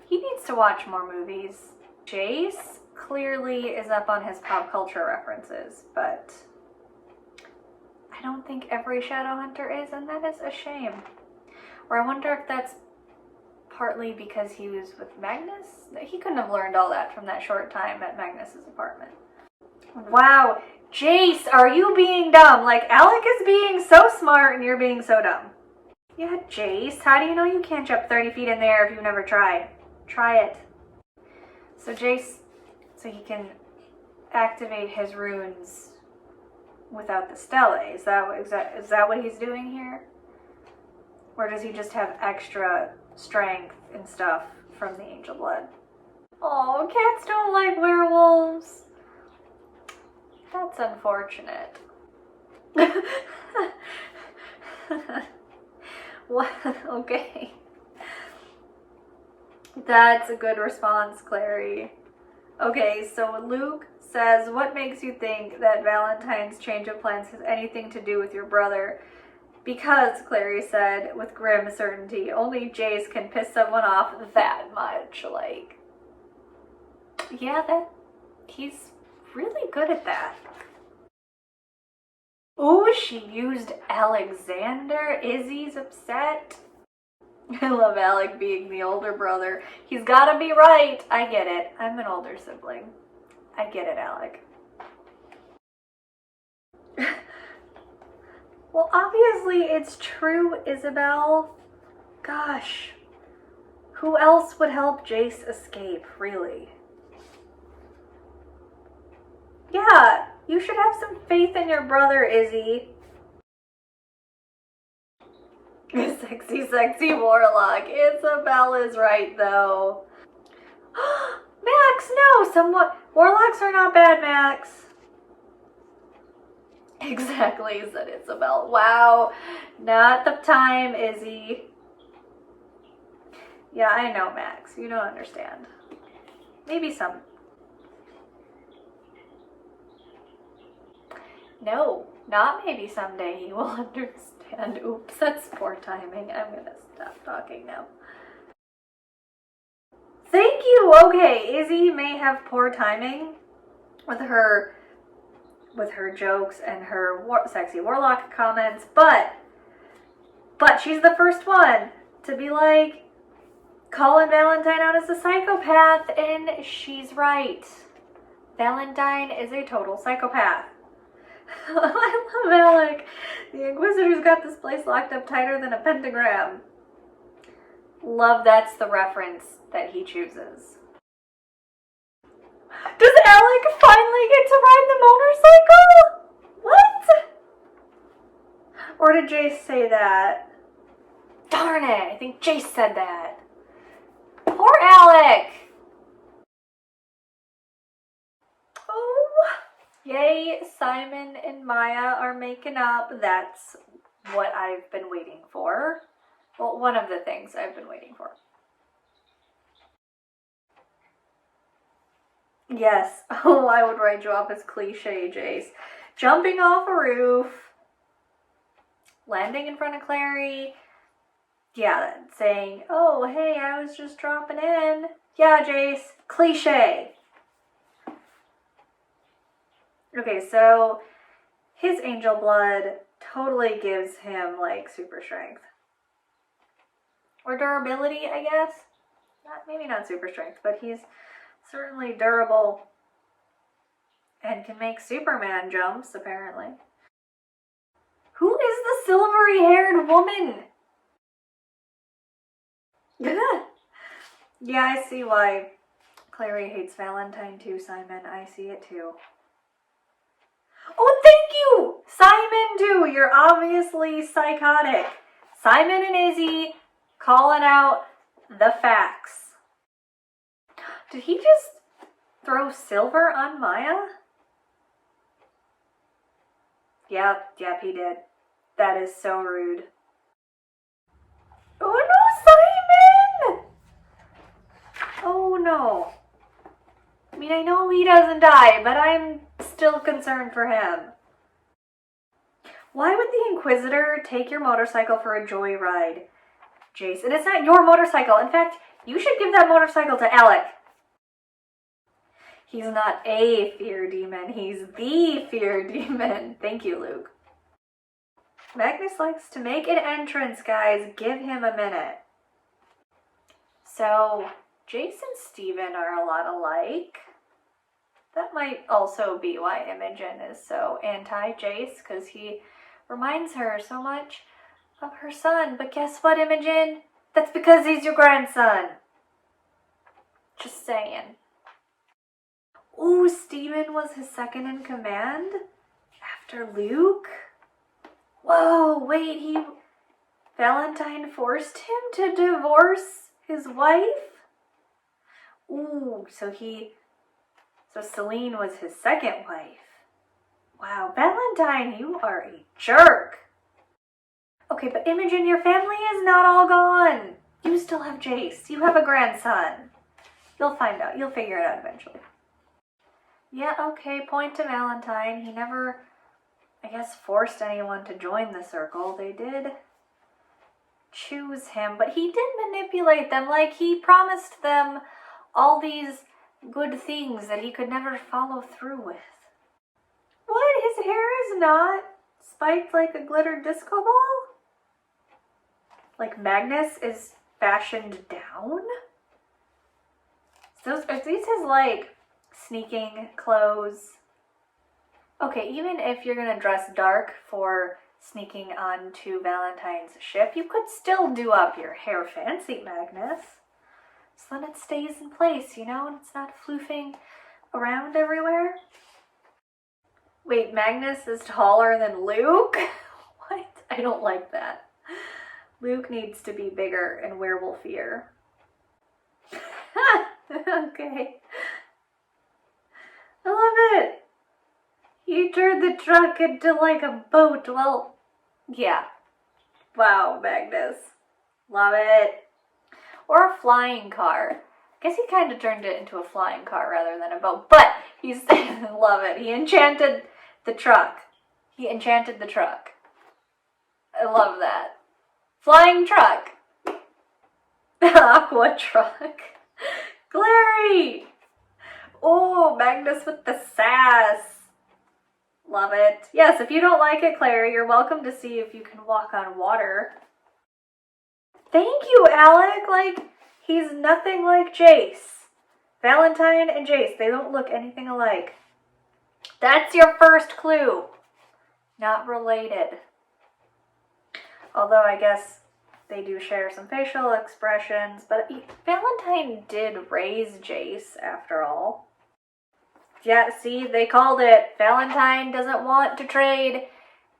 He needs to watch more movies. Jace clearly is up on his pop culture references, but I don't think every Shadowhunter is, and that is a shame. Or I wonder if that's partly because he was with Magnus. He couldn't have learned all that from that short time at Magnus's apartment. Wow, Jace, are you being dumb? Like, Alec is being so smart and you're being so dumb. Yeah, Jace, how do you know you can't jump 30 feet in the air if you've never tried? Try it. So Jace, so he can activate his runes without the stele. Is that what he's doing here? Or does he just have extra strength and stuff from the angel blood? Oh, cats don't like werewolves. That's unfortunate. What? Okay. That's a good response, Clary. Okay, so Luke says, what makes you think that Valentine's change of plans has anything to do with your brother? Because, Clary said, with grim certainty, only Jace can piss someone off that much. Like, yeah, he's really good at that. Oh, she used Alexander. Izzy's upset. I love Alec being the older brother. He's gotta be right. I get it. I'm an older sibling. I get it, Alec. Well, obviously it's true, Isabel. Gosh. Who else would help Jace escape, really? Yeah, you should have some faith in your brother, Izzy. Sexy, sexy warlock. Isabel is right, though. Max, no! Warlocks are not bad, Max. Exactly, said Isabel. Wow. Not the time, Izzy. Yeah, I know, Max. You don't understand. Maybe some. No, not maybe someday he will understand. Oops, that's poor timing. I'm gonna stop talking now. Thank you! Okay, Izzy may have poor timing with her jokes and her sexy warlock comments, but she's the first one to be like, calling Valentine out as a psychopath, and she's right. Valentine is a total psychopath. I love Alec. The Inquisitor's got this place locked up tighter than a pentagram. Love that's the reference that he chooses. Does Alec finally get to ride the motorcycle? What? Or did Jace say that? Darn it, I think Jace said that. Poor Alec. Yay, Simon and Maya are making up. That's what I've been waiting for. Well, one of the things I've been waiting for. Yes. Oh, I would write you off as cliche, Jace. Jumping off a roof. Landing in front of Clary. Yeah, saying, oh, hey, I was just dropping in. Yeah, Jace. Cliche. Okay, so his angel blood totally gives him, like, super strength. Or durability, I guess? Maybe not super strength, but he's certainly durable and can make Superman jumps, apparently. Who is the silvery-haired woman? Yeah, I see why Clary hates Valentine too, Simon. I see it too. Oh, thank you! Simon too! You're obviously psychotic. Simon and Izzy calling out the facts. Did he just throw silver on Maya? Yep, he did. That is so rude. Oh no, Simon! Oh no. I mean, I know he doesn't die, but I'm still concerned for him. Why would the Inquisitor take your motorcycle for a joyride, Jace? And it's not your motorcycle. In fact, you should give that motorcycle to Alec. He's not a fear demon. He's the fear demon. Thank you, Luke. Magnus likes to make an entrance, guys. Give him a minute. So Jace and Steven are a lot alike. That might also be why Imogen is so anti-Jace, because he reminds her so much of her son. But guess what, Imogen? That's because he's your grandson. Just saying. Ooh, Steven was his second in command after Luke? Whoa, wait, Valentine forced him to divorce his wife? Ooh, so Celine was his second wife. Wow, Valentine, you are a jerk. Okay, but Imogen, your family is not all gone. You still have Jace. You have a grandson. You'll find out. You'll figure it out eventually. Yeah, okay, point to Valentine. He never, I guess, forced anyone to join the circle. They did choose him, but he did manipulate them. Like, he promised them all these good things that he could never follow through with. What? His hair is not spiked like a glitter disco ball? Like Magnus is fashioned down? Are these his, like, sneaking clothes? Okay, even if you're gonna dress dark for sneaking onto Valentine's ship, you could still do up your hair fancy, Magnus. So then it stays in place, you know, and it's not floofing around everywhere. Wait, Magnus is taller than Luke? What? I don't like that. Luke needs to be bigger and werewolfier. Okay. I love it. You turned the truck into like a boat. Well, yeah. Wow, Magnus. Love it. Or a flying car. I guess he kind of turned it into a flying car rather than a boat. But he's, love it. He enchanted the truck. He enchanted the truck. I love that. Flying truck. Aqua truck. Glary. Oh, Magnus with the sass. Love it. Yes, if you don't like it, Clary, you're welcome to see if you can walk on water. Thank you, Alec. Like, he's nothing like Jace. Valentine and Jace, they don't look anything alike. That's your first clue. Not related. Although I guess they do share some facial expressions, but Valentine did raise Jace after all. Yeah, see, they called it. Valentine doesn't want to trade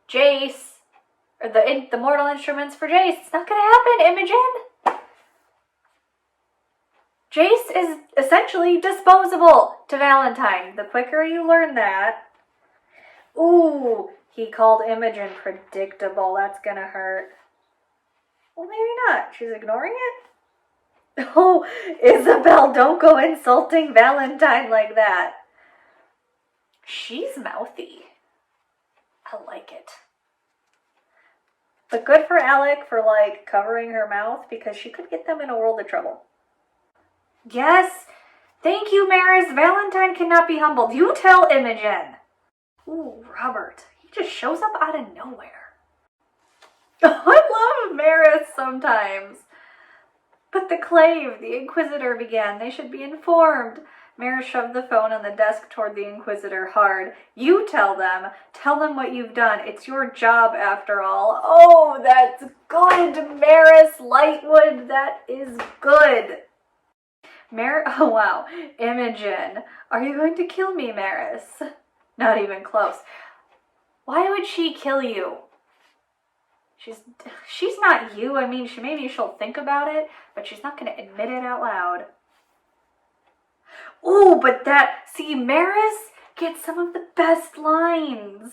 Jace, or the mortal instruments for Jace. It's not gonna happen, Imogen. Jace is essentially disposable to Valentine. The quicker you learn that. Ooh, he called Imogen predictable. That's gonna hurt. Well, maybe not. She's ignoring it? Oh, Isabel, don't go insulting Valentine like that. She's mouthy. I like it. But good for Alec for, like, covering her mouth because she could get them in a world of trouble. Yes. Thank you, Maris. Valentine cannot be humbled. You tell Imogen. Ooh, Robert. He just shows up out of nowhere. I love Maris sometimes. But the clave, the Inquisitor began. They should be informed. Maris shoved the phone on the desk toward the Inquisitor hard. You tell them. Tell them what you've done. It's your job after all. Oh, that's good, Maris Lightwood. That is good. Oh, wow. Imogen. Are you going to kill me, Maris? Not even close. Why would she kill you? She's not you. I mean, maybe she'll think about it, but she's not going to admit it out loud. Ooh, but see, Maris gets some of the best lines.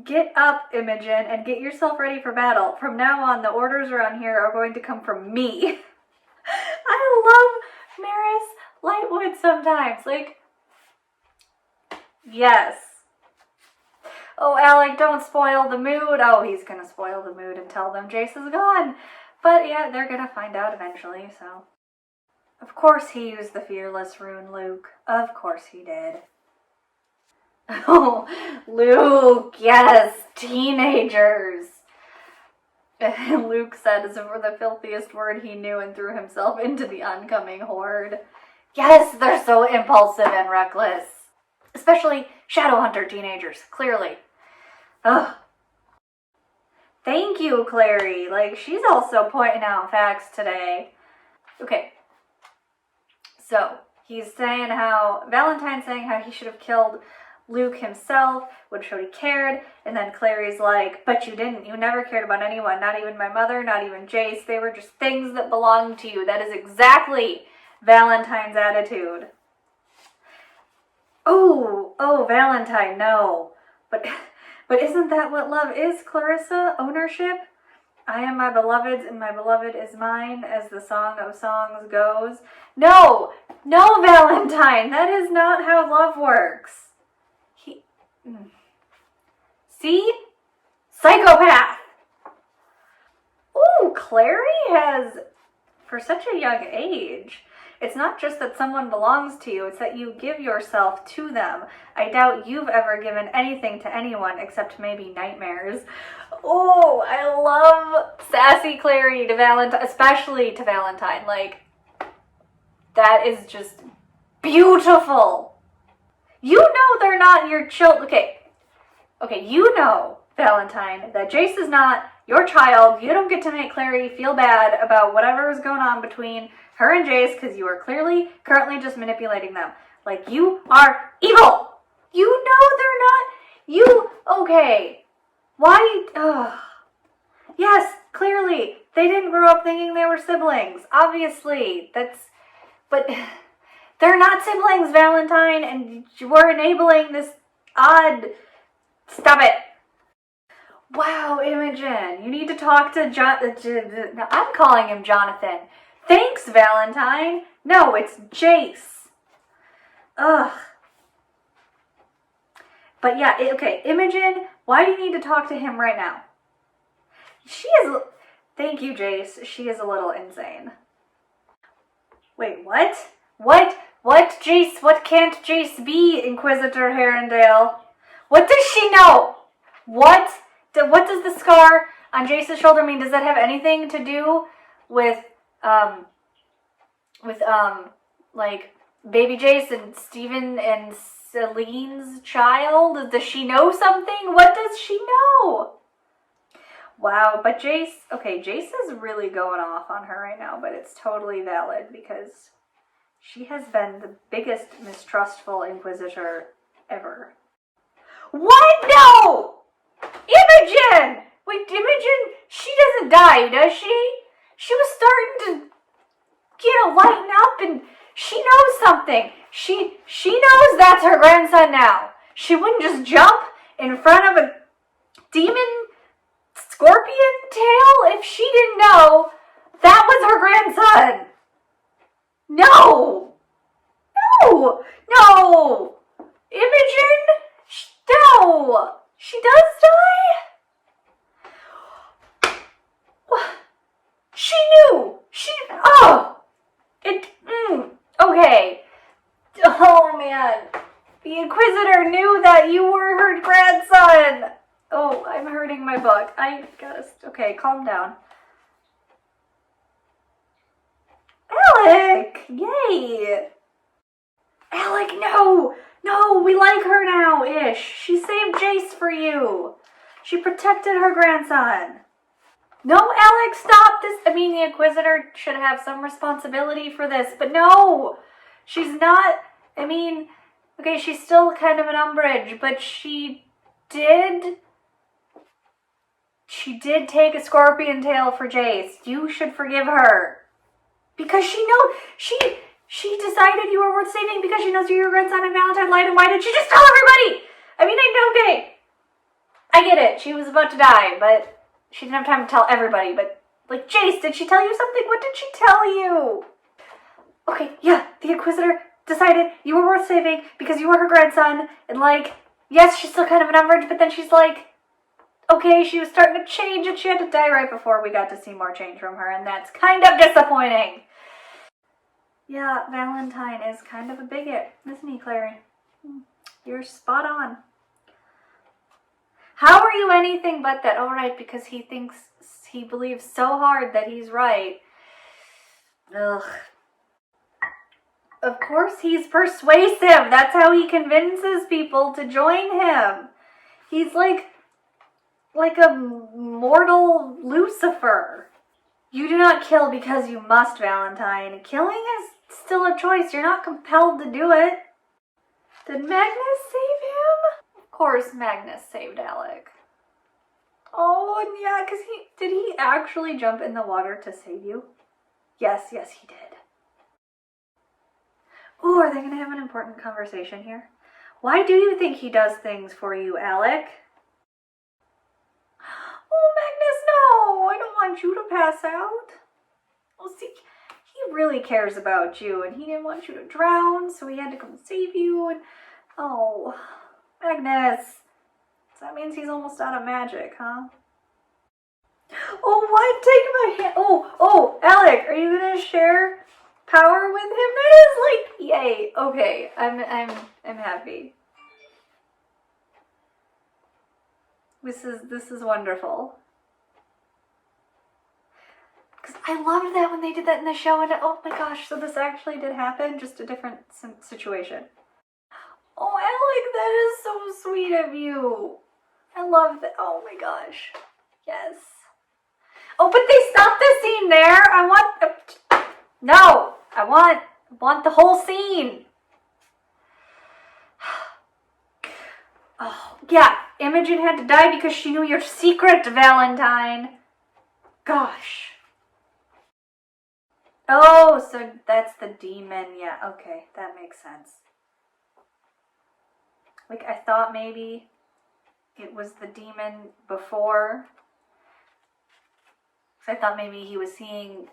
Get up, Imogen, and get yourself ready for battle. From now on, the orders around here are going to come from me. I love Maris Lightwood sometimes. Like, yes. Oh, Alec, don't spoil the mood. Oh, he's going to spoil the mood and tell them Jace is gone. But yeah, they're going to find out eventually, so. Of course he used the Fearless rune, Luke. Of course he did. Oh, Luke, yes, teenagers. And Luke said, as for the filthiest word he knew, and threw himself into the oncoming horde. Yes, they're so impulsive and reckless. Especially Shadowhunter teenagers, clearly. Ugh. Thank you, Clary. Like, she's also pointing out facts today. Okay. So, he's saying how, Valentine's saying how he should have killed Luke himself, would have showed he cared, and then Clary's like, but you didn't. You never cared about anyone, not even my mother, not even Jace. They were just things that belonged to you. That is exactly Valentine's attitude. Oh, Valentine, no. But isn't that what love is, Clarissa? Ownership? I am my beloved's and my beloved is mine, as the song of songs goes. No, Valentine, that is not how love works. See? Psychopath! Ooh, Clary has, for such a young age, it's not just that someone belongs to you, it's that you give yourself to them. I doubt you've ever given anything to anyone except maybe nightmares. Oh, I love sassy Clary to Valentine, especially to Valentine. Like, that is just beautiful. You know they're not your children. Okay, you know, Valentine, that Jace is not your child. You don't get to make Clary feel bad about whatever is going on between her and Jace, because you are clearly currently just manipulating them. Like, you are evil. You know they're not. Okay. Why? Yes, clearly. They didn't grow up thinking they were siblings. Obviously. But they're not siblings, Valentine, and we're enabling this odd. Stop it. Wow, Imogen, you need to talk to now, I'm calling him Jonathan. Thanks, Valentine. No, it's Jace. Ugh. But yeah, okay, Imogen, why do you need to talk to him right now? Thank you, Jace. She is a little insane. Wait, what? What, Jace? What can't Jace be, Inquisitor Herondale? What does she know? What does the scar on Jace's shoulder mean? Does that have anything to do with like, baby Jace and Steven and Celine's child? Does she know something? What does she know? Wow, but Jace is really going off on her right now, but it's totally valid because she has been the biggest mistrustful Inquisitor ever. What? No! Imogen! Wait, Imogen, she doesn't die, does she? She was starting to, lighten up, and she knows something. She knows that's her grandson now. She wouldn't just jump in front of a demon scorpion tail if she didn't know that was her grandson. No! Imogen? No! She does die? What? She knew! Okay. Oh, man. The Inquisitor knew that you were her grandson. Oh, I'm hurting my book. Okay, calm down. Alec! Yay! Alec, no! No, we like her now-ish. She saved Jace for you. She protected her grandson. No, Alec, stop this. The Inquisitor should have some responsibility for this, but no! She's not, okay, she's still kind of an Umbridge, but she did take a scorpion tail for Jace. You should forgive her. Because she decided you were worth saving because she knows you're your grandson and Valentine lied, and why did she just tell everybody? I get it. She was about to die, but she didn't have time to tell everybody. But, Jace, did she tell you something? What did she tell you? Okay, yeah, the Inquisitor decided you were worth saving because you were her grandson, and, yes, she's still kind of an Umbridge, but then she's okay, she was starting to change, and she had to die right before we got to see more change from her, and that's kind of disappointing. Yeah, Valentine is kind of a bigot, isn't he, Clary? You're spot on. How are you anything but that? Oh, right, because he believes so hard that he's right. Ugh. Of course he's persuasive. That's how he convinces people to join him. He's like a mortal Lucifer. You do not kill because you must, Valentine. Killing is still a choice. You're not compelled to do it. Did Magnus save him? Of course Magnus saved Alec. Oh, and yeah, because did he actually jump in the water to save you? Yes, he did. Ooh, are they going to have an important conversation here? Why do you think he does things for you, Alec? Oh, Magnus, no! I don't want you to pass out. Well, see, he really cares about you, and he didn't want you to drown, so he had to come save you, and... Oh, Magnus. So that means he's almost out of magic, huh? Oh, what? Take my hand. Oh, Alec, are you gonna share power with him? That is like, yay. Okay, I'm happy. This is wonderful. Because I loved that when they did that in the show, and oh my gosh, so this actually did happen, just a different situation. Oh, Alec, that is so sweet of you. I love that. Oh my gosh. Yes. Oh, but they stopped the scene there. No, I want the whole scene. Oh, yeah, Imogen had to die because she knew your secret, Valentine. Gosh. Oh, so that's the demon. Yeah, okay, that makes sense. Like, I thought maybe it was the demon before. I thought maybe he was seeing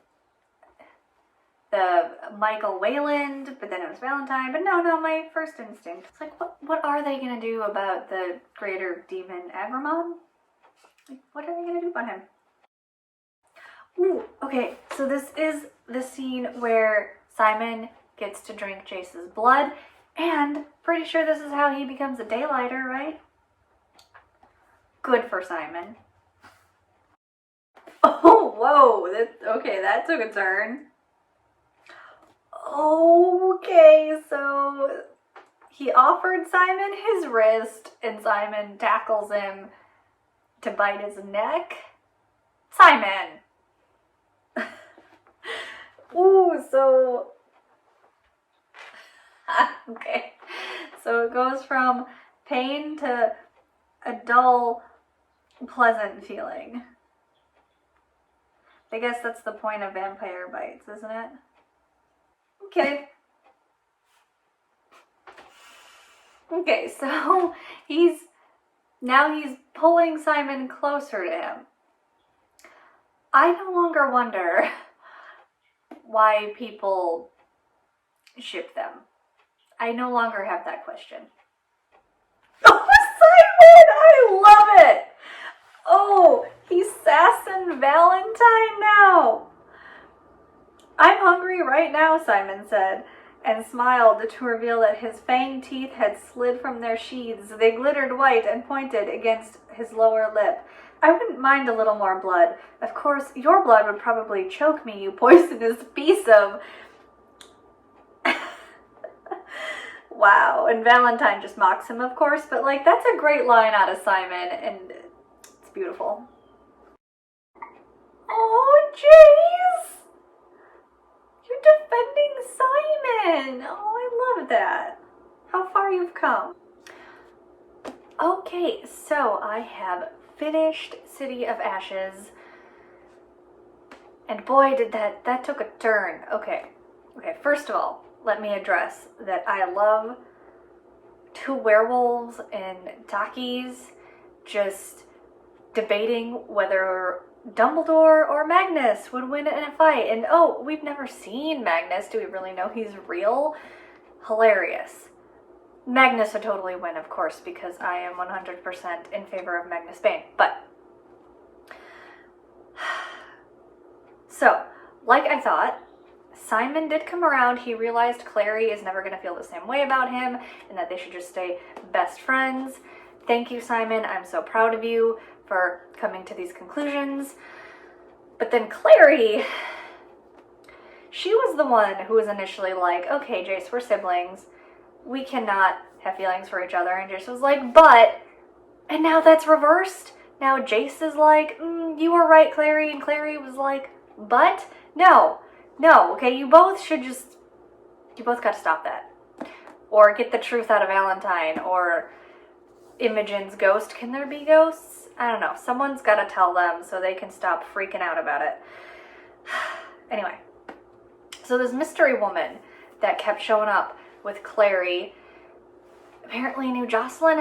the Michael Wayland, but then it was Valentine. But no, my first instinct. It's like, what are they going to do about the greater demon Agramon? Like, what are they going to do about him? Ooh, okay, so this is the scene where Simon gets to drink Jace's blood, and pretty sure this is how he becomes a daylighter, right? Good for Simon. Oh, whoa, okay, that took a turn. Okay, so he offered Simon his wrist, and Simon tackles him to bite his neck. Simon! Ooh, so... okay, so it goes from pain to a dull, pleasant feeling. I guess that's the point of vampire bites, isn't it? Okay. Okay, so he's pulling Simon closer to him. I no longer wonder why people ship them. I no longer have that question. Oh, Simon! I love it! Oh, he's sassing Valentine now. I'm hungry right now, Simon said, and smiled to reveal that his fanged teeth had slid from their sheaths. They glittered white and pointed against his lower lip. I wouldn't mind a little more blood. Of course, your blood would probably choke me, you poisonous piece of... Wow, and Valentine just mocks him, of course, but like, that's a great line out of Simon, and it's beautiful. Oh, Jace! You're defending Simon! Oh, I love that. How far you've come. Okay, so I have finished City of Ashes, and boy, did that took a turn. Okay, first of all, let me address that I love two werewolves and Takis just debating whether Dumbledore or Magnus would win in a fight. And oh, we've never seen Magnus. Do we really know he's real? Hilarious. Magnus would totally win, of course, because I am 100% in favor of Magnus Bane. But, so, like I thought, Simon did come around. He realized Clary is never going to feel the same way about him and that they should just stay best friends. Thank you, Simon. I'm so proud of you for coming to these conclusions. But then Clary, she was the one who was initially like, okay, Jace, we're siblings. We cannot have feelings for each other. And Jace was like, but, and now that's reversed. Now Jace is like, you were right, Clary. And Clary was like, but, no, okay, you both got to stop that. Or get the truth out of Valentine, or Imogen's ghost. Can there be ghosts? I don't know. Someone's got to tell them so they can stop freaking out about it. Anyway, so this mystery woman that kept showing up with Clary apparently knew Jocelyn.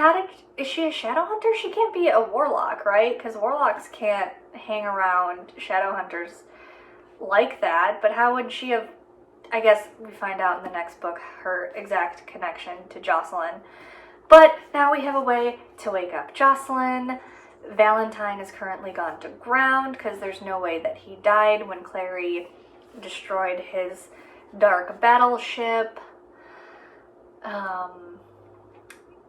Is she a Shadowhunter? She can't be a warlock, right? Because warlocks can't hang around Shadowhunters like that. But how would she have, I guess we find out in the next book, her exact connection to Jocelyn. But now we have a way to wake up Jocelyn. Valentine is currently gone to ground because there's no way that he died when Clary destroyed his dark battleship.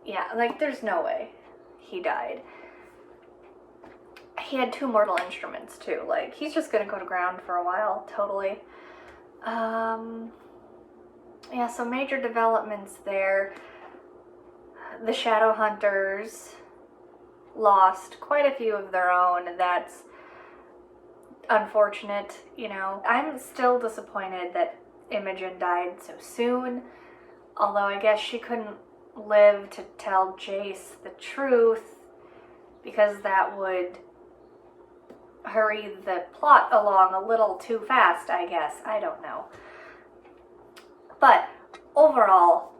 Yeah, like there's no way he died. He had 2 mortal instruments too. Like, he's just gonna go to ground for a while, totally. Yeah, so major developments there. The Shadowhunters lost quite a few of their own. That's unfortunate, you know. I'm still disappointed that Imogen died so soon, although I guess she couldn't live to tell Jace the truth because that would hurry the plot along a little too fast, I guess. I don't know. But overall,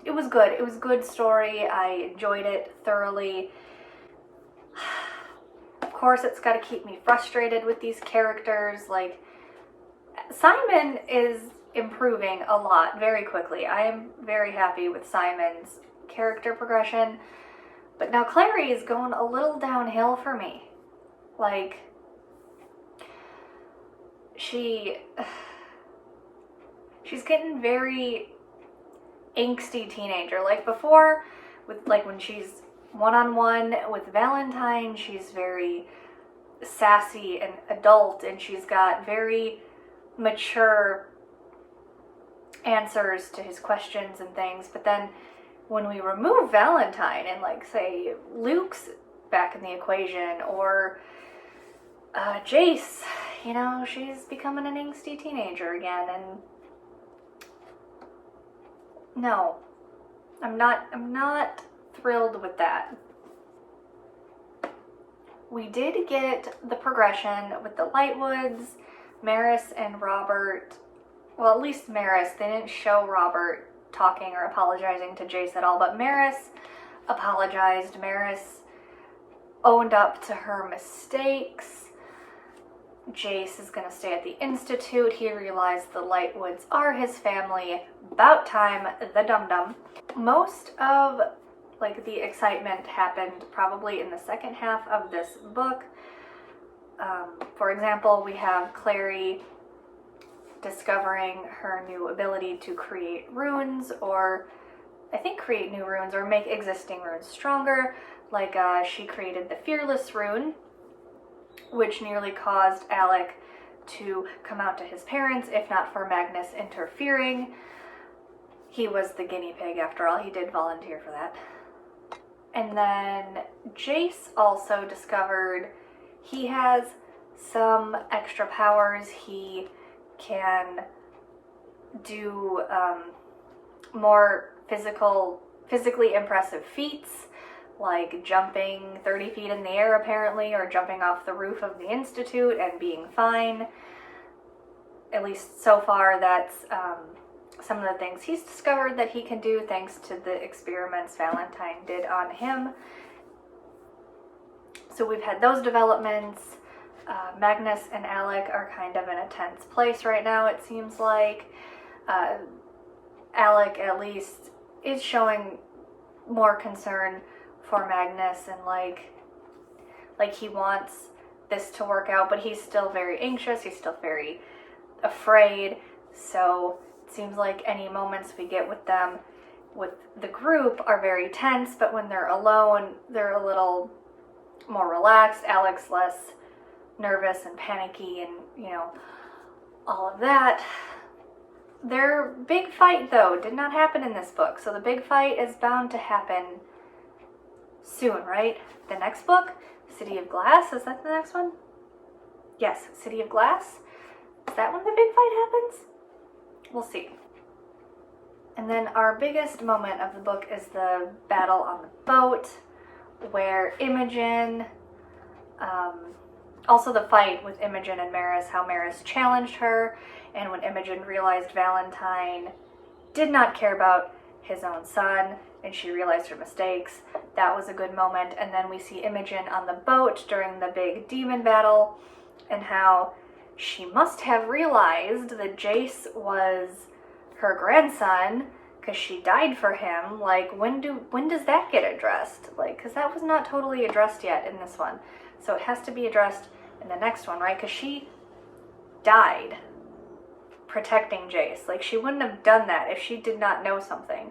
it was good. It was a good story. I enjoyed it thoroughly. Of course, it's got to keep me frustrated with these characters. Like, Simon is improving a lot very quickly. I am very happy with Simon's character progression. But now Clary is going a little downhill for me. Like, she's getting very angsty teenager. Like before, with like when she's one-on-one with Valentine, she's very sassy and adult, and she's got very mature answers to his questions and things. But then when we remove Valentine and, like, say Luke's back in the equation, or Jace, you know, she's becoming an angsty teenager again. And no, I'm not thrilled with that. We did get the progression with the Lightwoods, Maris and Robert. Well, at least Maris. They didn't show Robert talking or apologizing to Jace at all, but Maris apologized. Maris owned up to her mistakes. Jace is going to stay at the Institute. He realized the Lightwoods are his family. About time, the dum-dum. Most of, like, the excitement happened probably in the second half of this book. For example, we have Clary discovering her new ability to create runes, or I think create new runes or make existing runes stronger. Like, she created the Fearless rune, which nearly caused Alec to come out to his parents, if not for Magnus interfering. He was the guinea pig, after all. He did volunteer for that. And then Jace also discovered he has some extra powers. He can do more physically impressive feats, like jumping 30 feet in the air apparently, or jumping off the roof of the Institute and being fine. At least so far, that's some of the things he's discovered that he can do thanks to the experiments Valentine did on him. So we've had those developments. Magnus and Alec are kind of in a tense place right now, it seems like. Alec, at least, is showing more concern for Magnus, and like he wants this to work out, but he's still very anxious. He's still very afraid. So it seems like any moments we get with them, with the group are very tense, but when they're alone, they're a little more relaxed. Alec's less nervous and panicky and, you know, all of that. Their big fight, though, did not happen in this book, so the big fight is bound to happen soon, right? The next book, City of Glass, is that the next one? Yes, City of Glass. Is that when the big fight happens? We'll see. And then our biggest moment of the book is the battle on the boat, where Imogen, also the fight with Imogen and Maris, how Maris challenged her, and when Imogen realized Valentine did not care about his own son, and she realized her mistakes. That was a good moment. And then we see Imogen on the boat during the big demon battle, and how she must have realized that Jace was her grandson because she died for him. Like, when does that get addressed? Like, because that was not totally addressed yet in this one. So it has to be addressed in the next one, right? Because she died protecting Jace. Like, she wouldn't have done that if she did not know something,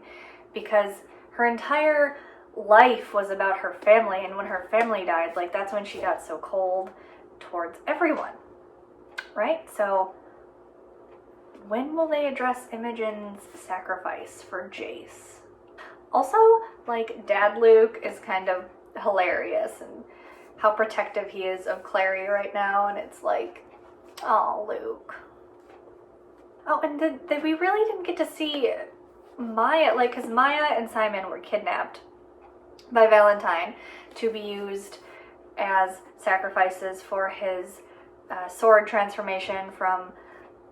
because her entire life was about her family, and when her family died, like, that's when she got so cold towards everyone, right? So when will they address Imogen's sacrifice for Jace? Also, like, Dad Luke is kind of hilarious, and how protective he is of Clary right now, and it's like, oh, Luke. Oh, and we really didn't get to see Maya, like, because Maya and Simon were kidnapped by Valentine to be used as sacrifices for his sword transformation from,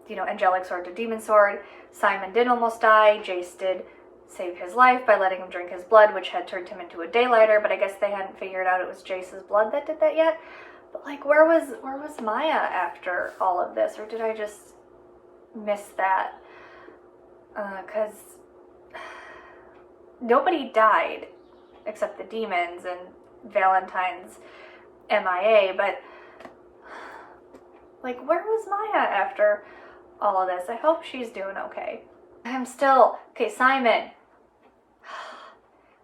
you know, angelic sword to demon sword. Simon did almost die. Jace did save his life by letting him drink his blood, which had turned him into a daylighter, but I guess they hadn't figured out it was Jace's blood that did that yet. But, like, where was Maya after all of this? Or did I just miss that? Because nobody died except the demons and Valentine's MIA, but, like, where was Maya after all of this? I hope she's doing okay. Okay, Simon.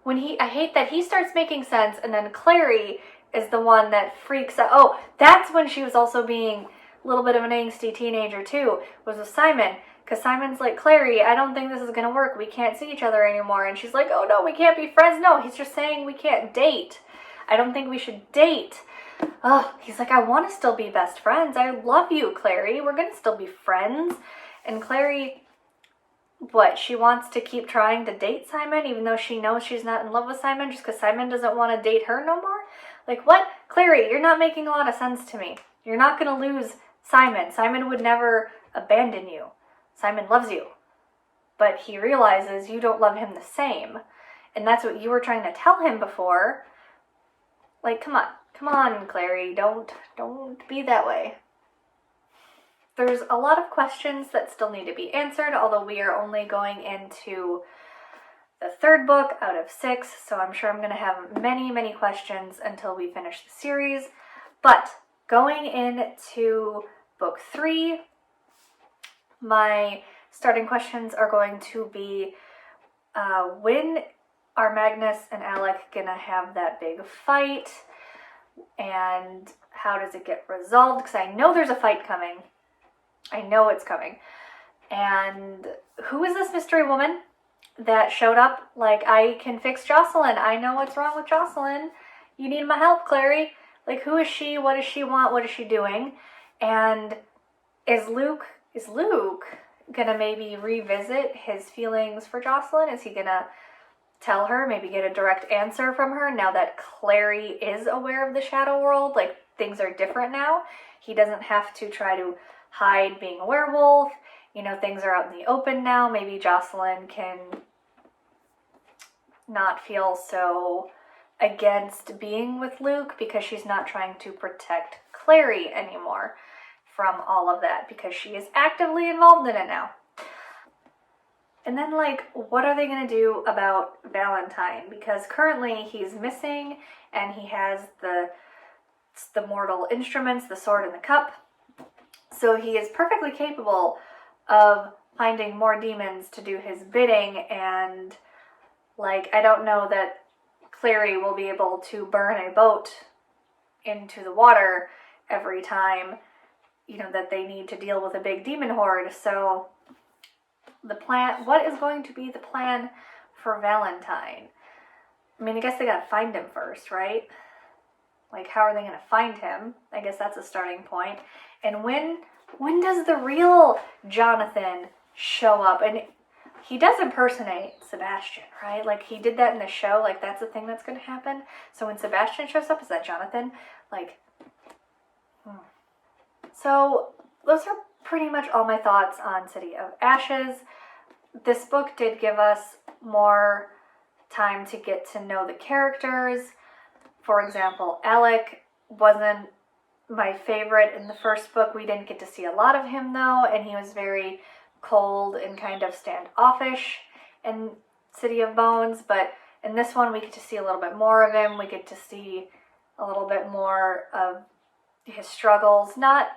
I hate that he starts making sense, and then Clary is the one that freaks out. Oh, that's when she was also being a little bit of an angsty teenager too, was with Simon. Because Simon's like, Clary, I don't think this is going to work. We can't see each other anymore. And she's like, oh no, we can't be friends. No, he's just saying we can't date. I don't think we should date. Oh, he's like, I want to still be best friends. I love you, Clary. We're going to still be friends. And Clary, what, she wants to keep trying to date Simon even though she knows she's not in love with Simon just because Simon doesn't want to date her no more? Like, what? Clary, you're not making a lot of sense to me. You're not going to lose Simon. Simon would never abandon you. Simon loves you. But he realizes you don't love him the same. And that's what you were trying to tell him before. Like, come on, Clary. Don't be that way. There's a lot of questions that still need to be answered, although we are only going into the third book out of 6, so I'm sure I'm going to have many, many questions until we finish the series. But going into book 3, my starting questions are going to be, when are Magnus and Alec gonna have that big fight? And how does it get resolved? Because I know there's a fight coming. I know it's coming. And who is this mystery woman that showed up like, I can fix Jocelyn. I know what's wrong with Jocelyn. You need my help, Clary. Like, who is she? What does she want? What is she doing? And is Luke gonna maybe revisit his feelings for Jocelyn? Is he gonna tell her, maybe get a direct answer from her now that Clary is aware of the shadow world? Like, things are different now. He doesn't have to try to hide being a werewolf. You know, things are out in the open now. Maybe Jocelyn can not feel so against being with Luke because she's not trying to protect Clary anymore from all of that, because she is actively involved in it now. And then, like, what are they going to do about Valentine? Because currently he's missing, and he has the mortal instruments, the sword and the cup. So he is perfectly capable of finding more demons to do his bidding and Like, I don't know that Cleary will be able to burn a boat into the water every time, you know, that they need to deal with a big demon horde. So the plan, what is going to be the plan for Valentine? I mean, I guess they gotta find him first, right? Like, how are they gonna find him? I guess that's a starting point. And when does the real Jonathan show up? And he does impersonate Sebastian, right? Like, he did that in the show. Like, that's the thing that's gonna happen. So when Sebastian shows up, is that Jonathan? Like, So those are pretty much all my thoughts on City of Ashes. This book did give us more time to get to know the characters. For example, Alec wasn't my favorite in the first book. We didn't get to see a lot of him though, and he was very cold and kind of standoffish in City of Bones, but in this one we get to see a little bit more of him. We get to see a little bit more of his struggles, not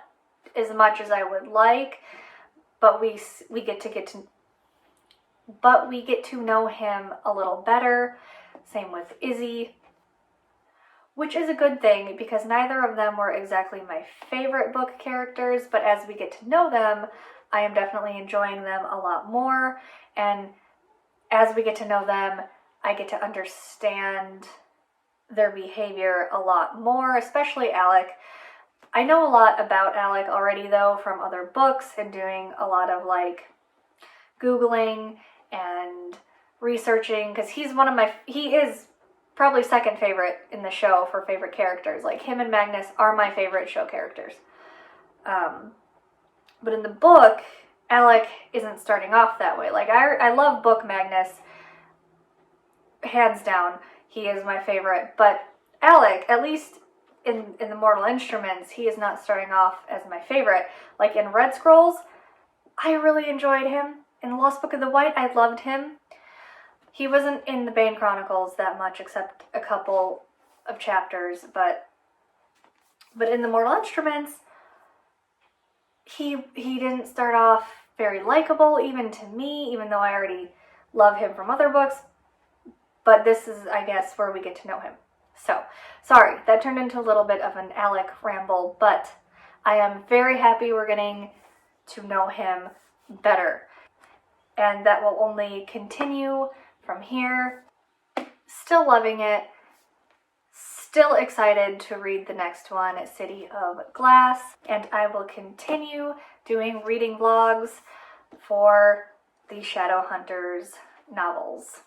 as much as I would like, but we get to know him a little better. Same with Izzy, which is a good thing because neither of them were exactly my favorite book characters, but as we get to know them, I am definitely enjoying them a lot more, and as we get to know them, I get to understand their behavior a lot more, especially Alec. I know a lot about Alec already though from other books and doing a lot of like Googling and researching, because he is probably second favorite in the show for favorite characters. Like, him and Magnus are my favorite show characters. But in the book, Alec isn't starting off that way. Like, I love book Magnus, hands down, he is my favorite. But Alec, at least in the Mortal Instruments, he is not starting off as my favorite. Like in Red Scrolls, I really enjoyed him. In The Lost Book of the White, I loved him. He wasn't in the Bane Chronicles that much, except a couple of chapters, but in the Mortal Instruments, he didn't start off very likable, even to me, even though I already love him from other books. But this is, I guess, where we get to know him. So, sorry, that turned into a little bit of an Alec ramble, but I am very happy we're getting to know him better. And that will only continue from here. Still loving it. Still excited to read the next one, City of Glass. And I will continue doing reading vlogs for the Shadowhunters novels.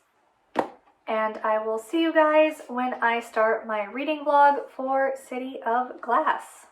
And I will see you guys when I start my reading vlog for City of Glass.